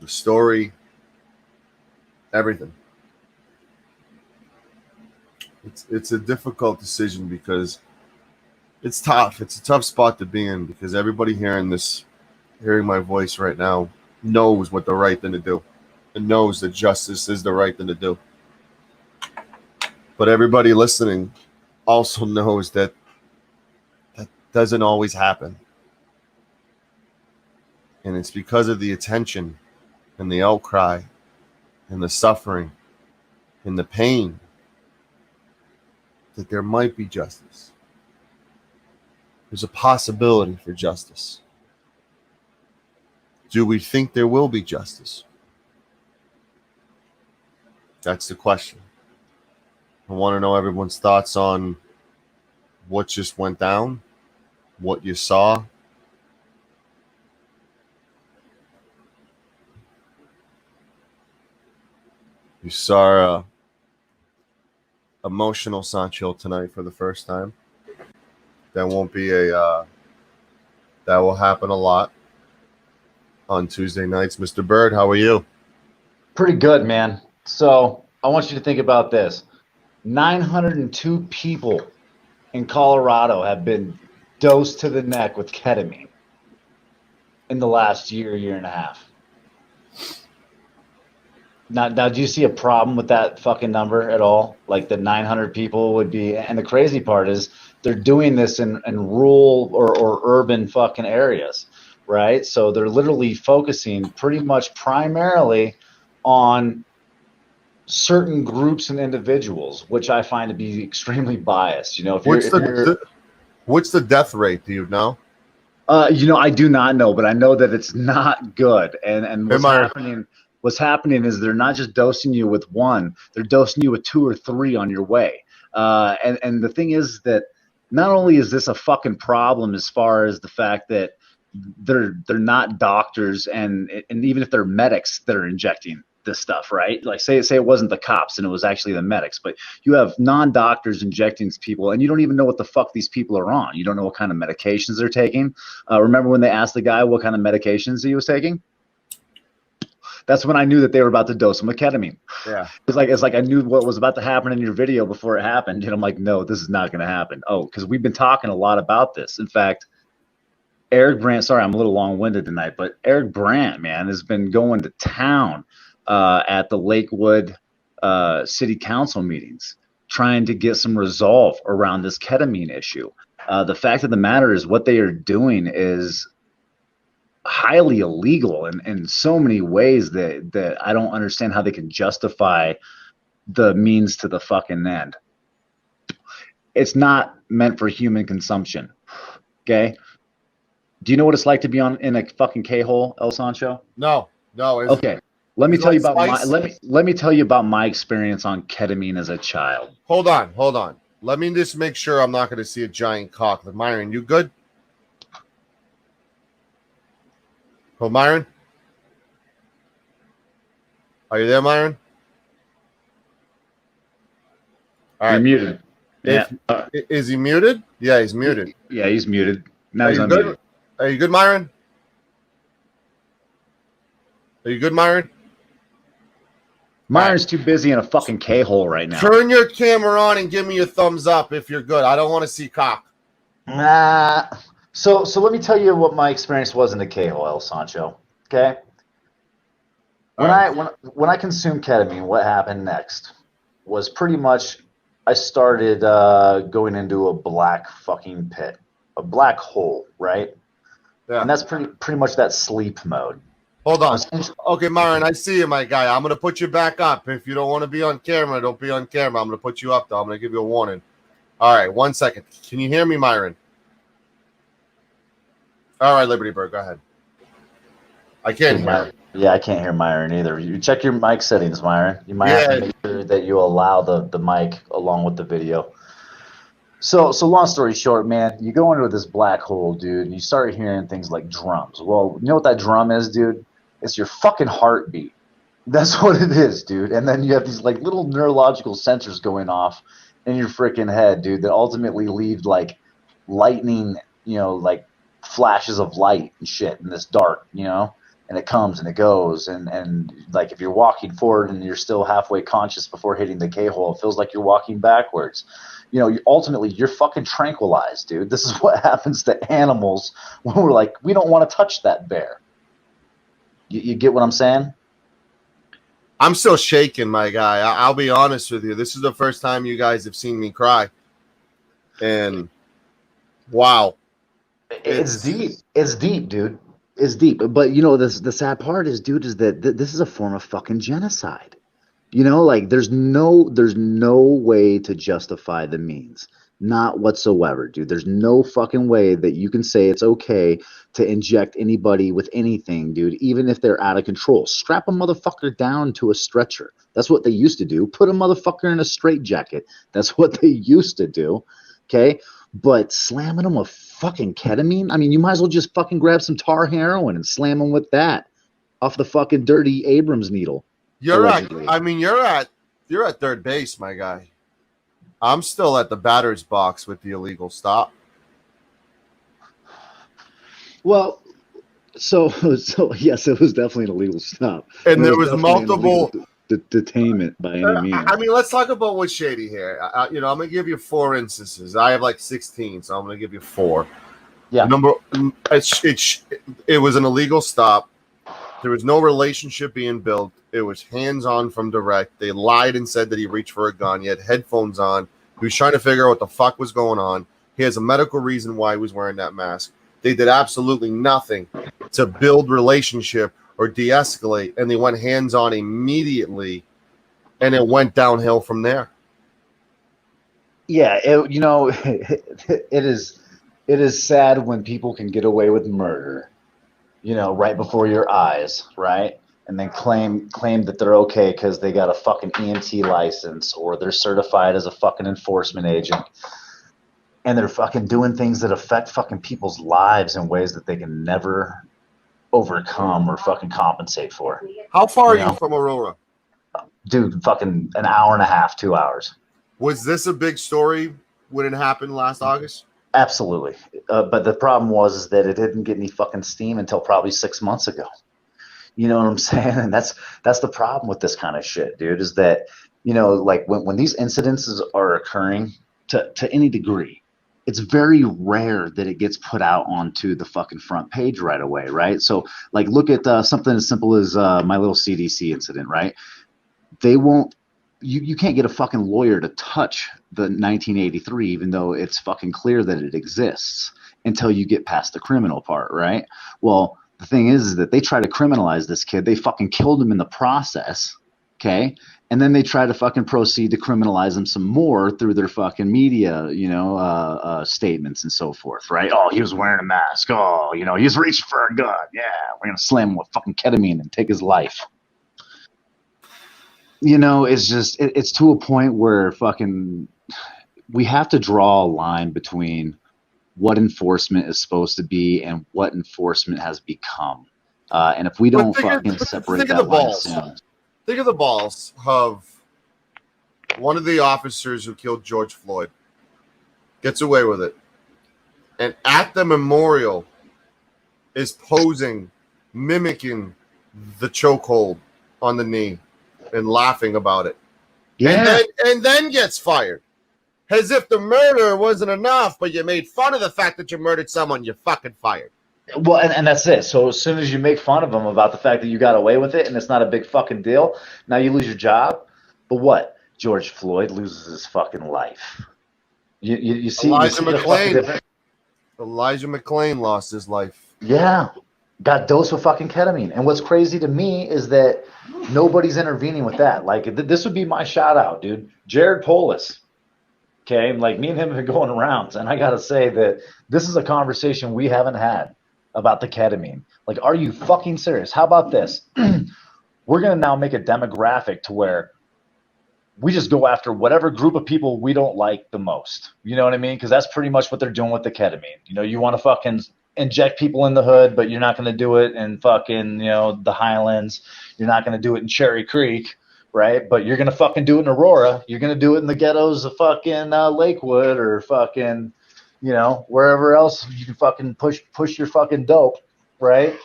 the story, everything. It's a difficult decision because it's tough. It's a tough spot to be in because everybody hearing my voice right now knows what the right thing to do and knows that justice is the right thing to do. But everybody listening also knows that that doesn't always happen. And it's because of the attention and the outcry and the suffering and the pain that there might be justice. There's a possibility for justice. Do we think there will be justice? That's the question. I want to know everyone's thoughts on what just went down, what you saw. You saw emotional Sancho tonight for the first time. That won't be that will happen a lot on Tuesday nights. Mr. Bird, how are you? Pretty good, man. So I want you to think about this. 902 people in Colorado have been dosed to the neck with ketamine in the last year and a half. Now, do you see a problem with that fucking number at all? Like the 900 people would be, and the crazy part is they're doing this in rural or urban fucking areas, right? So they're literally focusing pretty much primarily on certain groups and individuals, which I find to be extremely biased. You know, what's the death rate? Do you know? You know, I do not know, but I know that it's not good. And what's happening is they're not just dosing you with one; they're dosing you with 2 or 3 on your way. And the thing is that not only is this a fucking problem as far as the fact that they're not doctors, and even if they're medics that are injecting this stuff, right? Like say it wasn't the cops and it was actually the medics, but you have non-doctors injecting people and you don't even know what the fuck these people are on. You don't know what kind of medications they're taking. Remember when they asked the guy what kind of medications he was taking? That's when I knew that they were about to dose him with ketamine. Yeah. It's like I knew what was about to happen in your video before it happened. And I'm like, no, this is not going to happen. Oh, because we've been talking a lot about this. In fact, Eric Brandt, sorry, I'm a little long-winded tonight, but Eric Brandt, man, has been going to town at the Lakewood City Council meetings, trying to get some resolve around this ketamine issue. The fact of the matter is what they are doing is highly illegal in so many ways that I don't understand how they can justify the means to the fucking end. It's not meant for human consumption. Okay? Do you know what it's like to be in a fucking K-hole, El Sancho? No. Okay. Let me tell you about my experience on ketamine as a child. Hold on. Let me just make sure I'm not going to see a giant cock. Myron, you good? Oh, Myron? Are you there, Myron? All right. You're muted. Yeah. Is he muted? Yeah, he's muted. Yeah, he's muted. Now he's unmuted. Are you good, Myron? Are you good, Myron? Myron's too busy in a fucking K-hole right now. Turn your camera on and give me your thumbs up if you're good. I don't want to see cock. So let me tell you what my experience was in the K-hole, El Sancho. Okay? When I consumed ketamine, what happened next was pretty much I started going into a black fucking pit, a black hole, right? Yeah. And that's pretty much that sleep mode. Hold on. Okay, Myron, I see you, my guy. I'm going to put you back up. If you don't want to be on camera, don't be on camera. I'm going to put you up, though. I'm going to give you a warning. All right, 1 second. Can you hear me, Myron? All right, Liberty Bird, go ahead. I can't hear. Yeah, I can't hear Myron either. You check your mic settings, Myron. You might have to make sure that you allow the mic along with the video. So long story short, man, you go into this black hole, dude, and you start hearing things like drums. Well, you know what that drum is, dude? It's your fucking heartbeat. That's what it is, dude. And then you have these like little neurological sensors going off in your freaking head, dude, that ultimately leave like lightning, you know, like flashes of light and shit in this dark, you know, and it comes and it goes. And like if you're walking forward and you're still halfway conscious before hitting the K-hole, it feels like you're walking backwards. You know, ultimately you're fucking tranquilized, dude. This is what happens to animals when we're like, we don't want to touch that bear. You get what I'm saying? I'm still shaking, my guy. I'll be honest with you. This is the first time you guys have seen me cry. And wow. It's deep. It's deep, dude. It's deep. But you know, the sad part is, dude, is that this is a form of fucking genocide. You know, like there's no way to justify the means. Not whatsoever, dude. There's no fucking way that you can say it's okay to inject anybody with anything, dude, even if they're out of control. Strap a motherfucker down to a stretcher. That's what they used to do. Put a motherfucker in a straitjacket. That's what they used to do. Okay? But slamming them with fucking ketamine? I mean, you might as well just fucking grab some tar heroin and slam them with that off the fucking dirty Abrams needle. You're allegedly. right. I mean, you're at third base, my guy. I'm still at the batter's box with the illegal stop. Well, so yes, it was definitely an illegal stop, and there was multiple detainment by any means. I mean, let's talk about what's shady here. I'm gonna give you 4 instances. I have like 16, so I'm gonna give you 4. Yeah. It was an illegal stop. There was no relationship being built. It was hands-on from direct. They lied and said that he reached for a gun. He had headphones on. He was trying to figure out what the fuck was going on. He has a medical reason why he was wearing that mask. They did absolutely nothing to build relationship or de-escalate, and they went hands-on immediately, and it went downhill from there. Yeah, it is sad when people can get away with murder, right before your eyes, right? And then claim that they're okay because they got a fucking EMT license or they're certified as a fucking enforcement agent. And they're fucking doing things that affect fucking people's lives in ways that they can never overcome or fucking compensate for. How far are you from Aurora? Dude, fucking an hour and a half, 2 hours. Was this a big story when it happened last August? Absolutely. But the problem was that it didn't get any fucking steam until probably 6 months ago. You know what I'm saying? And that's the problem with this kind of shit, dude, is that, like when these incidences are occurring to any degree, it's very rare that it gets put out onto the fucking front page right away, right? So, like, look at something as simple as my little CDC incident, right? They won't you can't get a fucking lawyer to touch the 1983, even though it's fucking clear that it exists, until you get past the criminal part, right? Well, the thing is that they try to criminalize this kid. They fucking killed him in the process, okay? And then they try to fucking proceed to criminalize him some more through their fucking media, statements and so forth, right? Oh, he was wearing a mask. Oh, he was reaching for a gun. Yeah, we're going to slam him with fucking ketamine and take his life. It's just, it's to a point where fucking, we have to draw a line between what enforcement is supposed to be and what enforcement has become. And if we don't fucking separate that line soon. Think of the balls of one of the officers who killed George Floyd gets away with it. And at the memorial is posing, mimicking the chokehold on the knee and laughing about it. Yeah. And then gets fired. As if the murder wasn't enough, but you made fun of the fact that you murdered someone, you're fucking fired. Well, and that's it. So as soon as you make fun of them about the fact that you got away with it and it's not a big fucking deal, now you lose your job. But what? George Floyd loses his fucking life. You see Elijah McClain. Elijah McClain lost his life. Yeah. Got dosed with fucking ketamine. And what's crazy to me is that nobody's intervening with that. Like, this would be my shout out, dude. Jared Polis. Okay, like me and him have been going around, and I gotta say that this is a conversation we haven't had about the ketamine. Like, are you fucking serious? How about this? We're gonna now make a demographic to where we just go after whatever group of people we don't like the most. You know what I mean? Because that's pretty much what they're doing with the ketamine. You want to fucking inject people in the hood, but you're not gonna do it in fucking the Highlands. You're not gonna do it in Cherry Creek. Right, but you're gonna fucking do it in Aurora. You're gonna do it in the ghettos of fucking Lakewood or fucking, wherever else you can fucking push your fucking dope, right?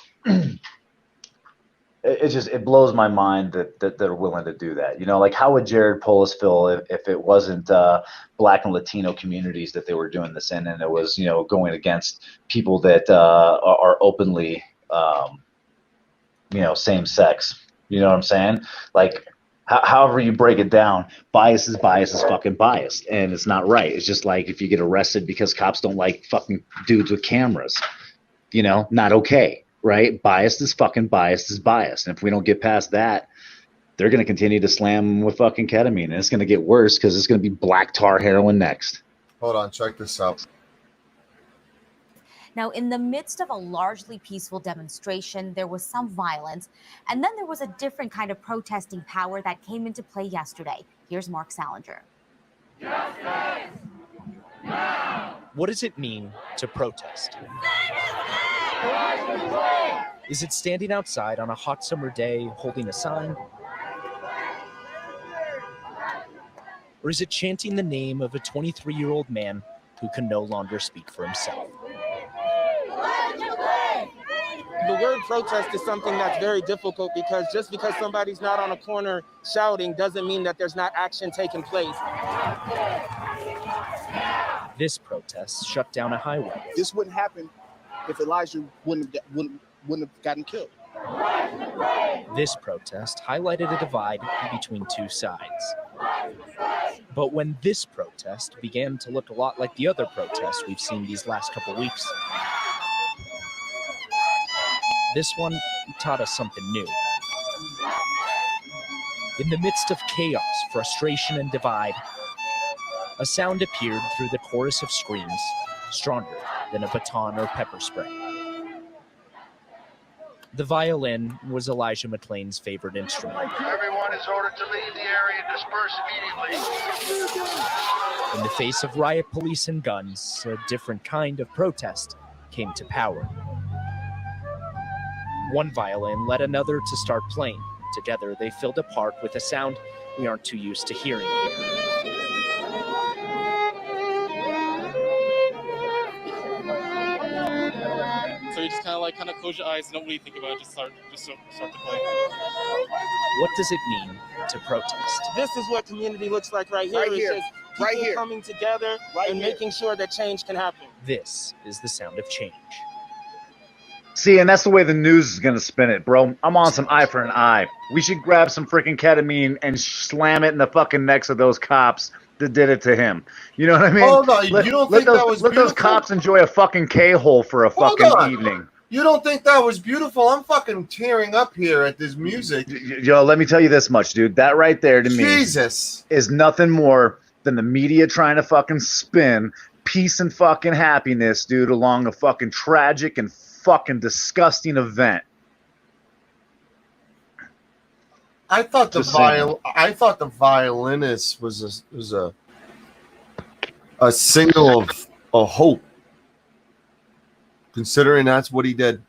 It blows my mind that they're willing to do that. Like how would Jared Polis feel if it wasn't Black and Latino communities that they were doing this in, and it was going against people that are openly same sex. You know what I'm saying? Like, however you break it down, bias is fucking biased, and it's not right. It's just like if you get arrested because cops don't like fucking dudes with cameras, you know, not okay, right? Biased is biased. And if we don't get past that, they're going to continue to slam with fucking ketamine, and it's going to get worse because it's going to be black tar heroin next. Hold on, check this out. Now, in the midst of a largely peaceful demonstration, there was some violence, and then there was a different kind of protesting power that came into play yesterday. Here's Mark Salinger. What does it mean to protest? Is it standing outside on a hot summer day holding a sign? Or is it chanting the name of a 23-year-old man who can no longer speak for himself? The word protest is something that's very difficult because just because somebody's not on a corner shouting doesn't mean that there's not action taking place. This protest shut down a highway. This wouldn't happen if Elijah wouldn't have gotten killed. This protest highlighted a divide between two sides. But when this protest began to look a lot like the other protests we've seen these last couple weeks, this one taught us something new. In the midst of chaos, frustration, and divide, a sound appeared through the chorus of screams, stronger than a baton or pepper spray. The violin was Elijah McClain's favorite instrument. Everyone is ordered to leave the area and disperse immediately. In the face of riot police and guns, a different kind of protest came to power. One violin led another to start playing. Together, they filled a park with a sound we aren't too used to hearing here. So you just kind of close your eyes, and don't really think about it, just start to play. What does it mean to protest? This is what community looks like right here. It's just people coming together and making sure that change can happen. This is the sound of change. See, and that's the way the news is going to spin it, bro. I'm on some eye for an eye. We should grab some freaking ketamine and slam it in the fucking necks of those cops that did it to him. You know what I mean? Hold on, you don't think that was let those cops enjoy a fucking K-hole for a fucking evening. You don't think that was beautiful? I'm fucking tearing up here at this music. Yo, let me tell you this much, dude. That right there to me is nothing more than the media trying to fucking spin peace and fucking happiness, dude, along a fucking tragic and fucking disgusting event. I thought the violinist was a signal of a hope, considering that's what he did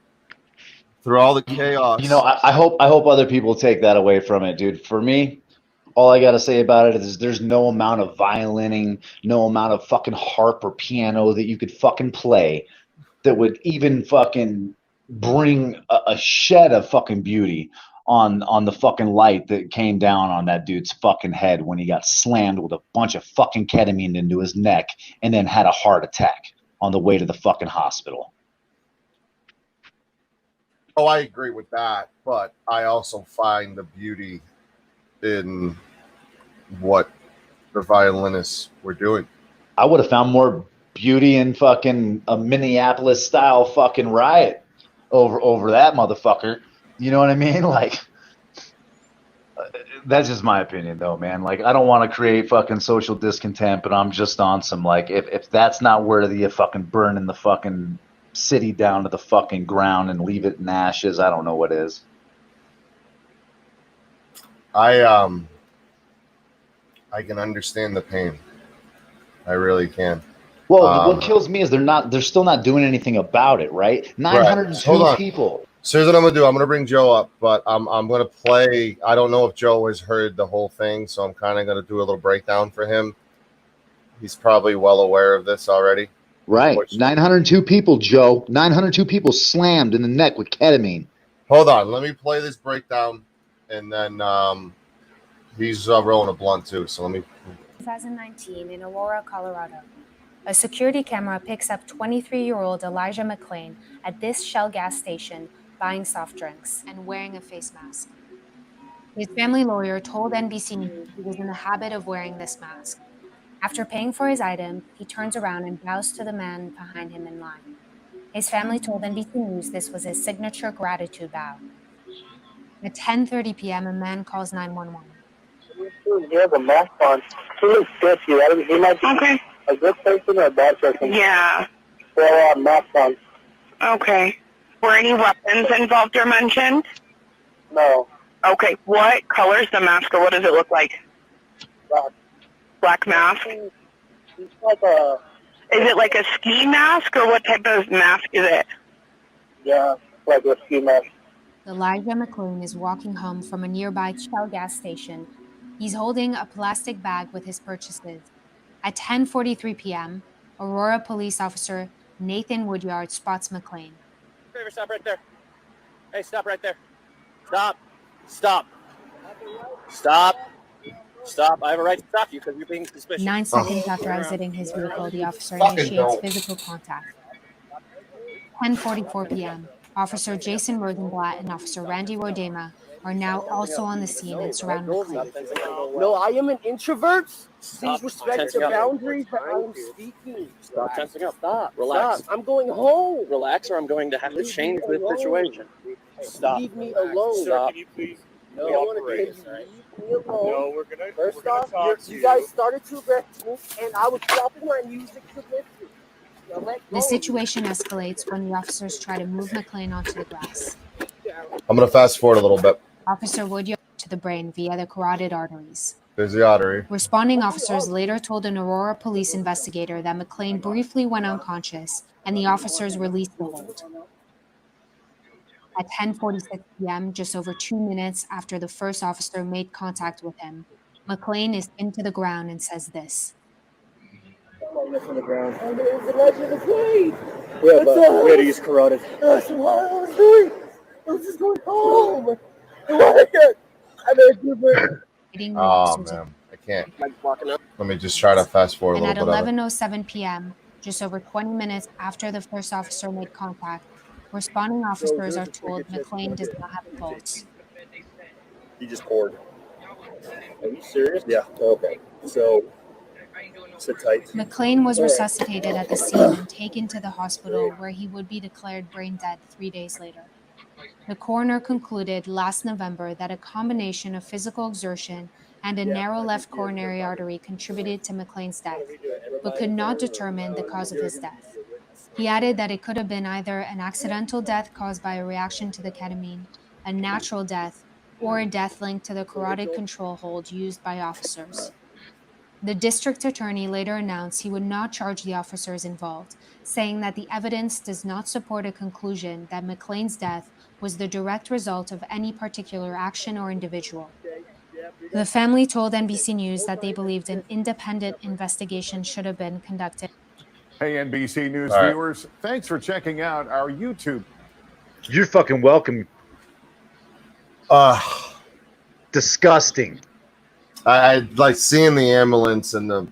through all the chaos. You know, I hope other people take that away from it, dude. For me, all I gotta say about it is there's no amount of violining, no amount of fucking harp or piano that you could fucking play that would even fucking bring a shed of fucking beauty on the fucking light that came down on that dude's fucking head when he got slammed with a bunch of fucking ketamine into his neck and then had a heart attack on the way to the fucking hospital. Oh, I agree with that, but I also find the beauty in what the violinists were doing. I would have found more beauty in fucking a Minneapolis style fucking riot over that motherfucker. You know what I mean? Like, that's just my opinion though, man. Like, I don't want to create fucking social discontent, but I'm just on some, like, if that's not worthy of fucking burning the fucking city down to the fucking ground and leave it in ashes, I don't know what is. I can understand the pain. I really can. Well, what kills me is they're still not doing anything about it, right? 902 people. So here's what I'm gonna do. I'm gonna bring Joe up, but I'm gonna play. I don't know if Joe has heard the whole thing, so I'm kind of gonna do a little breakdown for him. He's probably well aware of this already. Right. 902 people, Joe. 902 people slammed in the neck with ketamine. Hold on. Let me play this breakdown, and then he's rolling a blunt too. So let me. 2019 in Aurora, Colorado. A security camera picks up 23-year-old Elijah McClain at this Shell gas station buying soft drinks and wearing a face mask. His family lawyer told NBC News he was in the habit of wearing this mask. After paying for his items, he turns around and bows to the man behind him in line. His family told NBC News this was his signature gratitude bow. At 10:30 p.m., a man calls 911. He has a mask on. He looks sketchy. He might be a good person or a bad person. Yeah. So, mask on. Okay. Were any weapons involved or mentioned? No. Okay. What color's the mask, or what does it look like? Black. Black mask? He's like a... Is it like a ski mask, or what type of mask is it? Yeah, like a ski mask. Elijah McClain is walking home from a nearby Shell gas station. He's holding a plastic bag with his purchases. At 10:43 p.m., Aurora police officer Nathan Woodyard spots McClain. Driver, stop right there. Hey, stop right there. Stop. Stop. Stop. Stop. I have a right to stop you because you're being suspicious. 9 seconds after exiting his vehicle, the officer initiates physical contact. 10:44 p.m., Officer Jason Rosenblatt and Officer Randy Rodema are now also on the scene and surround McClain. No, I am an introvert. Please respect the boundaries that I am speaking. Stop tensing up. Stop. Relax. Stop. I'm going home. Relax, or I'm going to have to change this situation. Stop. Leave me alone. Sir, Stop. can you please? No, We operate, can you right? leave me alone? No, we're gonna. First we're gonna off, talk to you guys started to arrest me, and I was stopping my music to listen. Now let The go. situation escalates when the officers try to move McClain onto the grass. I'm going to fast forward a little bit. Officer Woodyard to the brain via the carotid arteries. There's the artery. Responding officers later told an Aurora police investigator that McClain briefly went unconscious and the officers released the hold. At 10:46 p.m., just over 2 minutes after the first officer made contact with him, McClain is pinned to the ground and says this. On the ground. And there's Elijah McClain. Yeah, but we had to use carotid. That's what I was doing. I was just going home. I made you. Oh, man. I can't. Let me just try to fast forward a And little at bit. 11:07 p.m., just over 20 minutes after the first officer made contact, responding officers are told McClain does not have a pulse. He just poured. Are you serious? Yeah. Okay. So, sit tight. McClain was resuscitated at the scene and taken to the hospital where he would be declared brain dead 3 days later. The coroner concluded last November that a combination of physical exertion and a narrow left coronary artery contributed to McClain's death, but could not determine the cause of his death. He added that it could have been either an accidental death caused by a reaction to the ketamine, a natural death, or a death linked to the carotid control hold used by officers. The district attorney later announced he would not charge the officers involved, saying that the evidence does not support a conclusion that McClain's death was the direct result of any particular action or individual. The family told NBC News that they believed an independent investigation should have been conducted. Hey, NBC News All right. viewers, thanks for checking out our YouTube. You're fucking welcome. Disgusting. I like seeing the ambulance and the.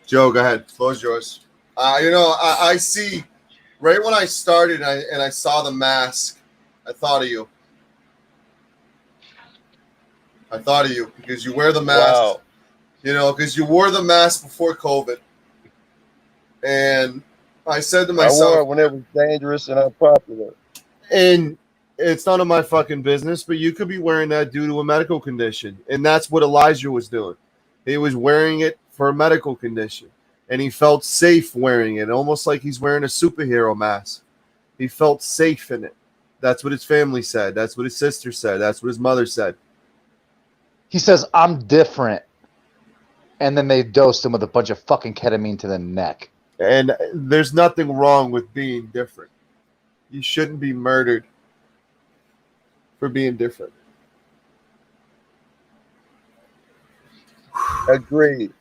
Joe, go ahead. Floor's yours. I see. Right when I started and I saw the mask, I thought of you. I thought of you because you wear the mask. Wow. Because you wore the mask before COVID. And I said to I myself, wore it when it was dangerous and unpopular. and it's none of my fucking business, but you could be wearing that due to a medical condition. And that's what Elijah was doing. He was wearing it for a medical condition. And he felt safe wearing it, almost like he's wearing a superhero mask. He felt safe in it. That's what his family said. That's what his sister said. That's what his mother said. He says, I'm different. And then they dosed him with a bunch of fucking ketamine to the neck. And there's nothing wrong with being different. You shouldn't be murdered for being different. Agreed.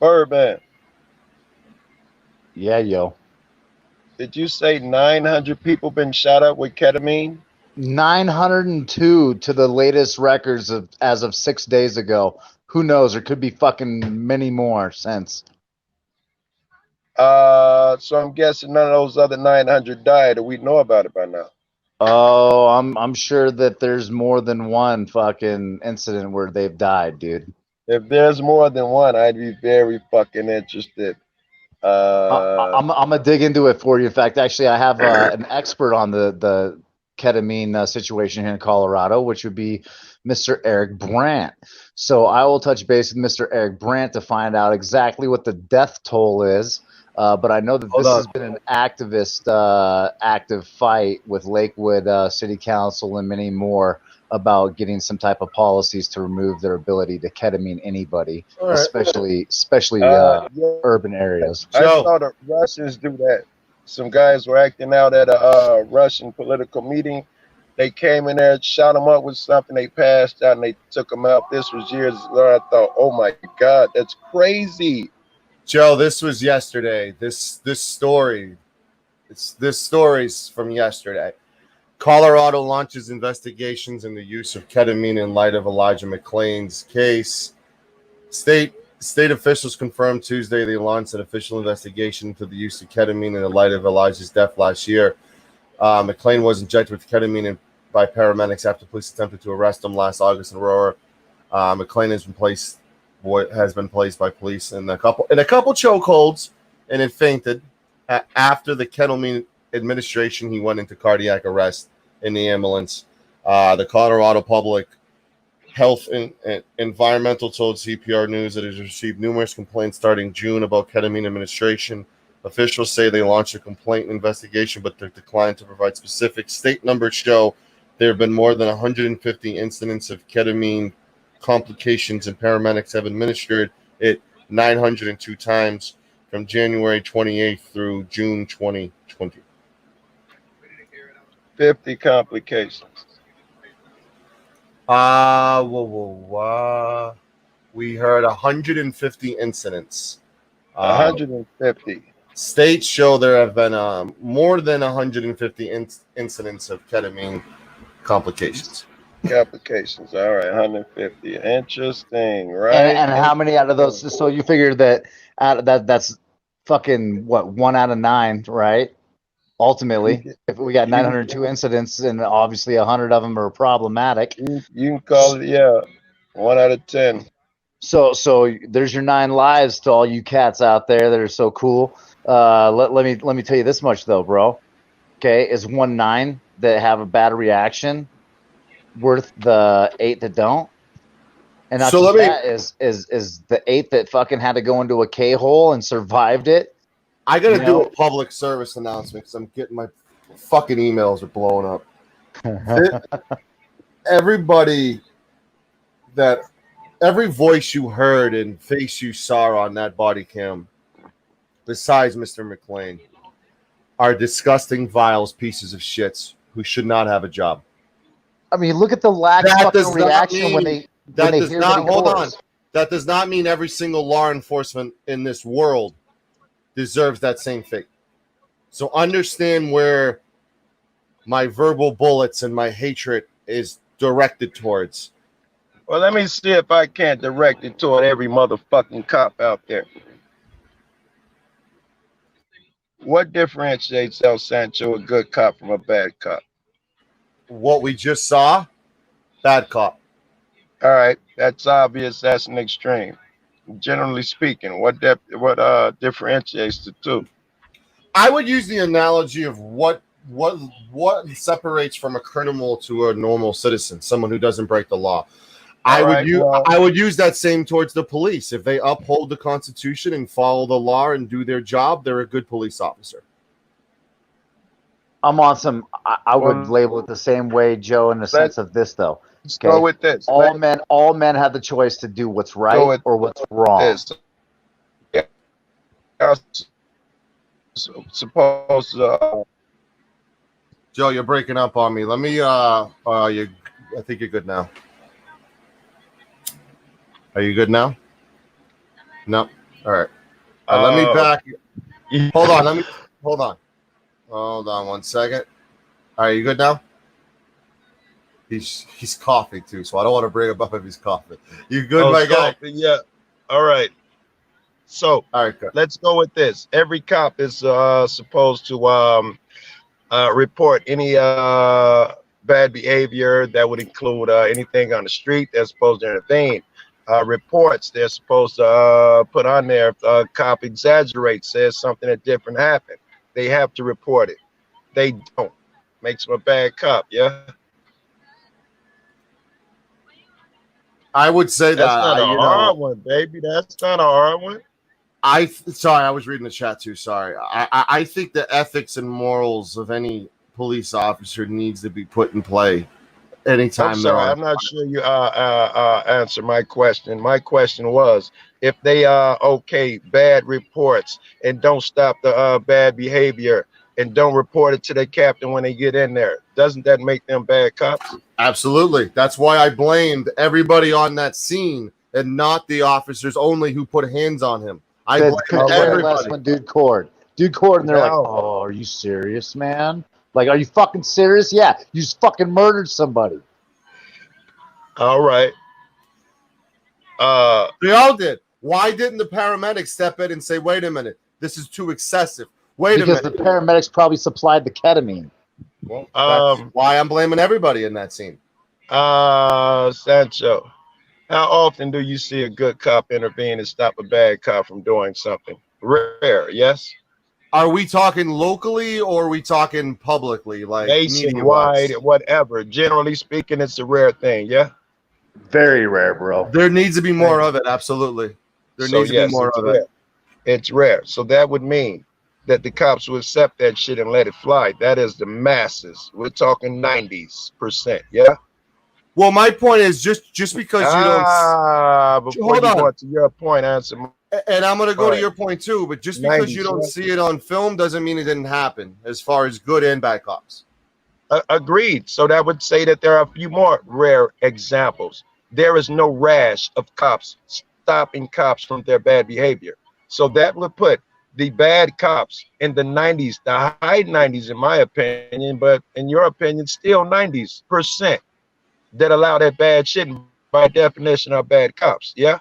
Birdman, Yeah, yo. did you say 900 people been shot up with ketamine? 902 to the latest records as of 6 days ago. Who knows? There could be fucking many more since. So I'm guessing none of those other 900 died, or we know about it by now. Oh, I'm sure that there's more than one fucking incident where they've died, dude. If there's more than one, I'd be very fucking interested. I'm gonna dig into it for you. In fact, actually, I have an expert on the ketamine situation here in Colorado, which would be Mr. Eric Brandt. So I will touch base with Mr. Eric Brandt to find out exactly what the death toll is. But I know that this has been an active fight with Lakewood City Council and many more about getting some type of policies to remove their ability to ketamine anybody, right. especially urban areas. I saw the Russians do that. Some guys were acting out at a Russian political meeting. They came in there, shot them up with something. They passed out and they took them out. This was years ago. I thought, oh my God, that's crazy. Joe, this was yesterday. This story's from yesterday. Colorado launches investigations in the use of ketamine in light of Elijah McClain's case. State officials confirmed Tuesday they launched an official investigation into the use of ketamine in the light of Elijah's death last year. McClain was injected with ketamine by paramedics after police attempted to arrest him last August in Aurora. McClain has been placed by police in a couple chokeholds and had fainted. After the ketamine administration, he went into cardiac arrest in the ambulance. The Colorado Public Health and Environmental told CPR News that it has received numerous complaints starting June about ketamine administration. Officials say they launched a complaint investigation, but they declined to provide specifics. State numbers show there have been more than 150 incidents of ketamine complications, and paramedics have administered it 902 times from January 28th through June 2020. 50 complications. We heard 150 incidents. 150. States show there have been more than 150 incidents of ketamine complications. Complications. All right, 150. Interesting, right? And how many out of those? So you figure that that's fucking what, 1 out of 9, right? Ultimately, if we got 902 incidents, and obviously 100 of them are problematic, you can call it 1 out of 10. So there's your 9 lives to all you cats out there that are so cool. Let me tell you this much though, bro. Okay, is 1 9 that have a bad reaction worth the 8 that don't? And not just that, is the 8 that fucking had to go into a K-hole and survived it. I gotta do a public service announcement because I'm getting my fucking emails are blowing up. Every voice you heard and face you saw on that body cam, besides Mr. McClain, are disgusting, vile pieces of shits who should not have a job. I mean, look at the lack of fucking reaction when they hear that. Hold on. That does not mean every single law enforcement in this world deserves that same fate. So understand where my verbal bullets and my hatred is directed towards. Well, let me see if I can't direct it toward every motherfucking cop out there. What differentiates El Sancho a good cop from a bad cop? What we just saw, bad cop. All right, that's obvious. That's an extreme. Generally speaking, what differentiates the two? I would use the analogy of what separates from a criminal to a normal citizen, someone who doesn't break the law. I would use that same towards the police. If they uphold the Constitution and follow the law and do their job, they're a good police officer. I'm on some. I would label it the same way, Joe, in the sense of this, though. Let's go with this. All men have the choice to do what's right or what's wrong. Suppose. Joe, you're breaking up on me. Let me. I think you're good now. Are you good now? No. All right. Let me back. Hold on. Hold on 1 second. All right, you good now? He's coughing too, so I don't want to bring him up if he's coughing. You good, my guy? Yeah. All right. So all right, let's go with this. Every cop is supposed to report any bad behavior that would include anything on the street. They're supposed to intervene. Reports they're supposed to put on there. If a cop exaggerates, says something that different happened, they have to report it. They don't. Makes them a bad cop. Yeah. I would say That's that. not a hard one, baby. That's not a hard one. Sorry, I was reading the chat too. Sorry. I think the ethics and morals of any police officer needs to be put in play anytime I'm sorry, I'm not sure you answer my question. My question was, if they okay bad reports and don't stop the bad behavior and don't report it to their captain when they get in there, doesn't that make them bad cops? Absolutely. That's why I blamed everybody on that scene and not the officers only who put hands on him. I blamed everybody. When dude cored, and they're like, "Oh, are you serious, man? Like, are you fucking serious? Yeah, you just fucking murdered somebody." All right. They all did. Why didn't the paramedics step in and say, "Wait a minute, this is too excessive"? Because the paramedics probably supplied the ketamine. Well, that's why I'm blaming everybody in that scene. Sancho, how often do you see a good cop intervene and stop a bad cop from doing something? Rare, yes? Are we talking locally or are we talking publicly? Like nationwide, whatever. Generally speaking, it's a rare thing, yeah? Very rare, bro. There needs to be more of it, absolutely. There needs to be more of it. It's rare. So that would mean that the cops will accept that shit and let it fly. That is the masses. We're talking 90%, yeah? Well, my point is just because you don't... Before you go to your point, answer my... And I'm going to go to your point too, but just because you don't see it on film doesn't mean it didn't happen as far as good and bad cops. Agreed. So that would say that there are a few more rare examples. There is no rash of cops stopping cops from their bad behavior. So that would put the bad cops in the 90s, the high 90s in my opinion, but in your opinion, still 90% that allow that bad shit, by definition are bad cops, yeah?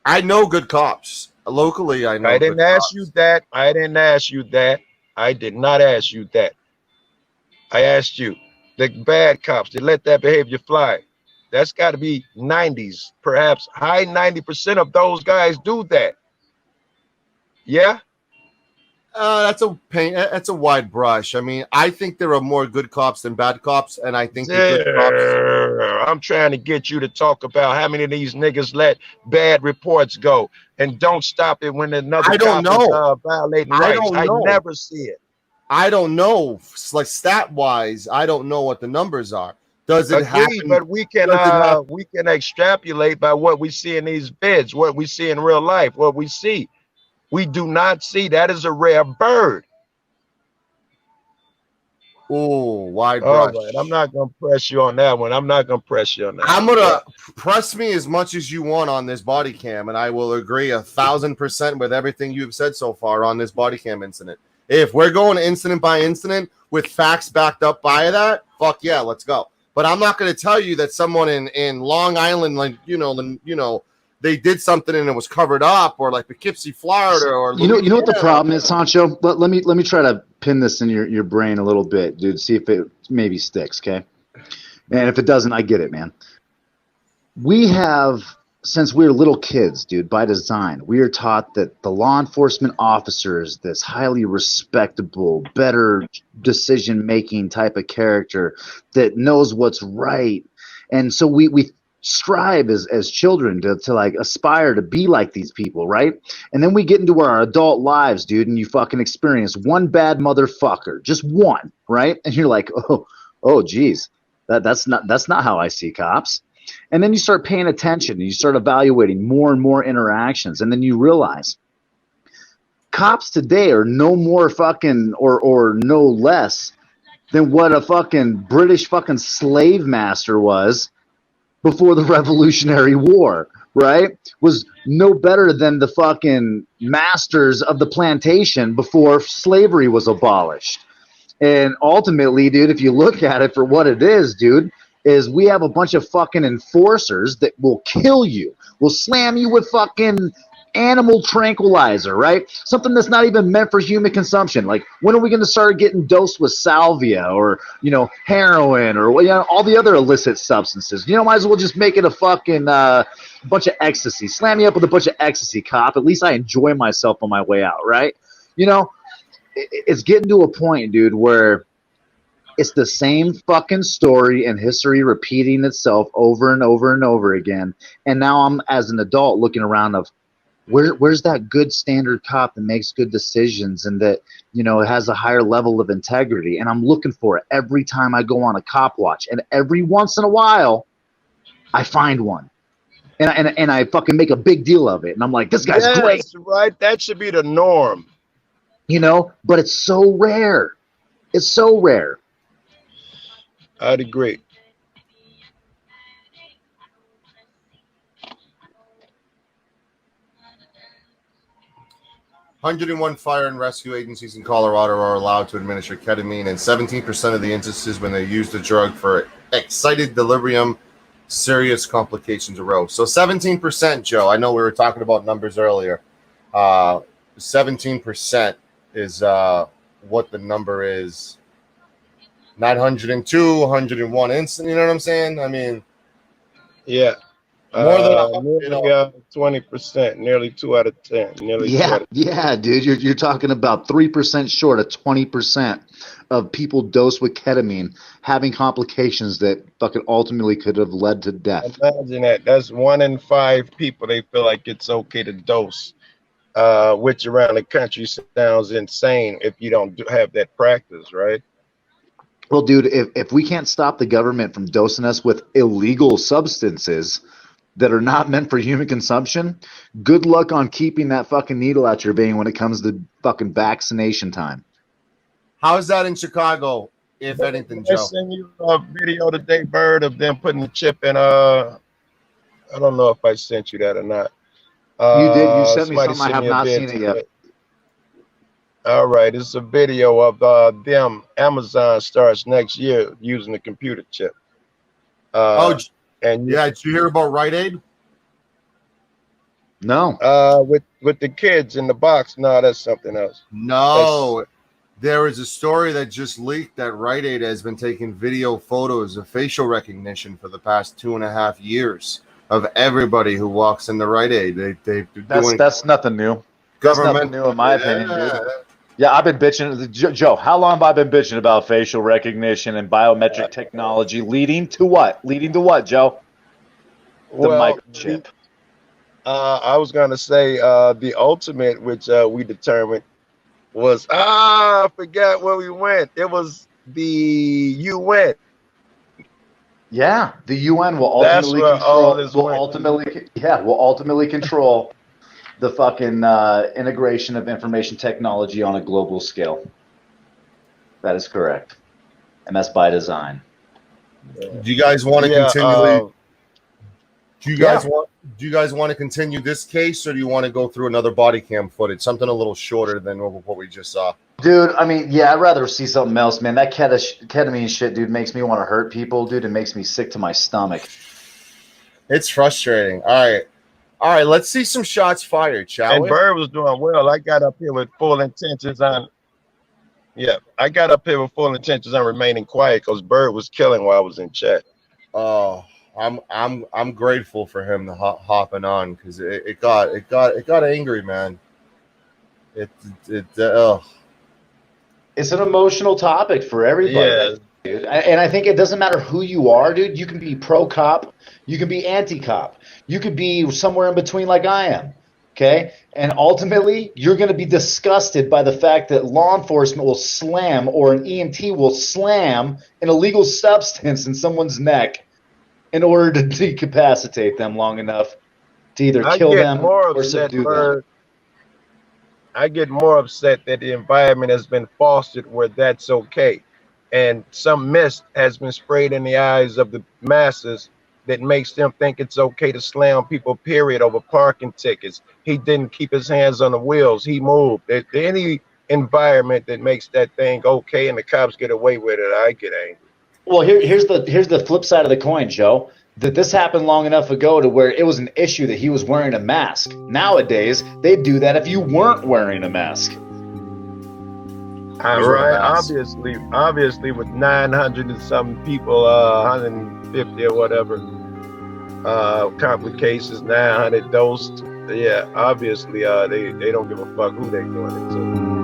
I know good cops. Locally, I know I didn't ask you that. I didn't ask you that. I did not ask you that. I asked you, the bad cops, they let that behavior fly. That's got to be 90s, perhaps high 90% of those guys do that. Yeah? That's a wide brush. I mean, I think there are more good cops than bad cops, and I think the good cops... I'm trying to get you to talk about how many of these niggas let bad reports go and don't stop it when another cop is violating rights. I never see it. I don't know. Like stat-wise, I don't know what the numbers are. Does it happen? But we can extrapolate by what we see in these vids, what we see in real life, what we see. We do not see. That is a rare bird. Oh, wide brush. All right, I'm not going to press you on that one. I'm going to press me as much as you want on this body cam, and I will agree 1,000% with everything you've said so far on this body cam incident. If we're going incident by incident with facts backed up by that, fuck yeah, let's go. But I'm not going to tell you that someone in Long Island, like, they did something and it was covered up, or like Poughkeepsie, Florida, or you know what the problem is, Sancho? Let me try to pin this in your brain a little bit, dude. See if it maybe sticks, okay? And if it doesn't, I get it, man. We have, since we were little kids, dude, by design, we are taught that the law enforcement officer is this highly respectable, better decision-making type of character that knows what's right. And so we strive as children to like aspire to be like these people, right? And then we get into our adult lives, dude, and you fucking experience one bad motherfucker, just one, right? And you're like, oh geez, that's not how I see cops. And then you start paying attention and you start evaluating more and more interactions, and then you realize cops today are no more fucking or no less than what a fucking British fucking slave master was before the Revolutionary War, right? Was no better than the fucking masters of the plantation before slavery was abolished. And ultimately, dude, if you look at it for what it is, dude, is we have a bunch of fucking enforcers that will kill you, will slam you with fucking animal tranquilizer, right? Something that's not even meant for human consumption. Like, when are we going to start getting dosed with salvia or, heroin or, all the other illicit substances? Might as well just make it a fucking bunch of ecstasy. Slam me up with a bunch of ecstasy, cop. At least I enjoy myself on my way out, right? It's getting to a point, dude, where it's the same fucking story and history repeating itself over and over and over again. And now I'm, as an adult, looking around of where's that good standard cop that makes good decisions and that, has a higher level of integrity. And I'm looking for it every time I go on a cop watch. And every once in a while, I find one. And I fucking make a big deal of it. And I'm like, this guy's great. Right. That should be the norm. But it's so rare. It's so rare. I'd agree. "101 fire and rescue agencies in Colorado are allowed to administer ketamine, and 17% of the instances when they use the drug for excited delirium, serious complications arose." So 17%, Joe. I know we were talking about numbers earlier. 17% is what the number is. 902, 101 instant. You know what I'm saying? I mean, yeah, more than 20%, nearly 2 out of 10. Nearly 2 out of 10. Yeah, dude. You're talking about 3% short of 20% of people dosed with ketamine having complications that fucking ultimately could have led to death. Imagine that. That's 1 in 5 people. They feel like it's okay to dose, which around the country sounds insane if you don't have that practice, right? Well, dude, if we can't stop the government from dosing us with illegal substances that are not meant for human consumption, good luck on keeping that fucking needle out your vein when it comes to fucking vaccination time. How is that in Chicago, if anything, Joe? I sent you a video today, Bird, of them putting the chip in. I don't know if I sent you that or not. You did. You sent me something. I have not seen it yet. All right, it's a video of them. Amazon starts next year using the computer chip. And did you hear about Rite Aid? No. With the kids in the box. No, that's something else. No. There is a story that just leaked that Rite Aid has been taking video photos of facial recognition for the past 2.5 years of everybody who walks into Rite Aid. That's nothing new. That's nothing new in my opinion, dude. Yeah, I've been bitching. Joe, how long have I been bitching about facial recognition and biometric technology leading to what? Leading to what, Joe? The microchip. I was going to say the ultimate, which we determined, was, I forgot where we went. It was the UN. Yeah, the UN will ultimately control the fucking integration of information technology on a global scale. That is correct, and that's by design. Do you guys want to continually? Do you guys want to continue this case, or do you want to go through another body cam footage, something a little shorter than what we just saw? Dude, I mean, yeah, I'd rather see something else, man. That ketamine shit, dude, makes me want to hurt people, dude. It makes me sick to my stomach. It's frustrating. All right, let's see some shots fired, shall we? And Bird was doing well. I got up here with full intentions on. Yeah, I got up here with full intentions on remaining quiet because Bird was killing while I was in chat. Oh, I'm grateful for him to hopping on because it got angry, man. It's an emotional topic for everybody. Yeah. Dude. And I think it doesn't matter who you are, dude. You can be pro-cop. You can be anti-cop. You could be somewhere in between like I am. Okay? And ultimately, you're going to be disgusted by the fact that law enforcement will slam or an EMT will slam an illegal substance in someone's neck in order to decapacitate them long enough to either kill them or subdue them. I get more upset that the environment has been fostered where that's okay. And some mist has been sprayed in the eyes of the masses that makes them think it's okay to slam people, period, over parking tickets. He didn't keep his hands on the wheels. He moved. Any environment that makes that thing okay and the cops get away with it, I get angry. Well, here's the flip side of the coin, Joe. that this happened long enough ago to where it was an issue that he was wearing a mask. Nowadays, they'd do that if you weren't wearing a mask. Right, obviously with 900 and some people, 150 or whatever, complications, 900 dosed. Yeah, obviously, they don't give a fuck who they doing it to.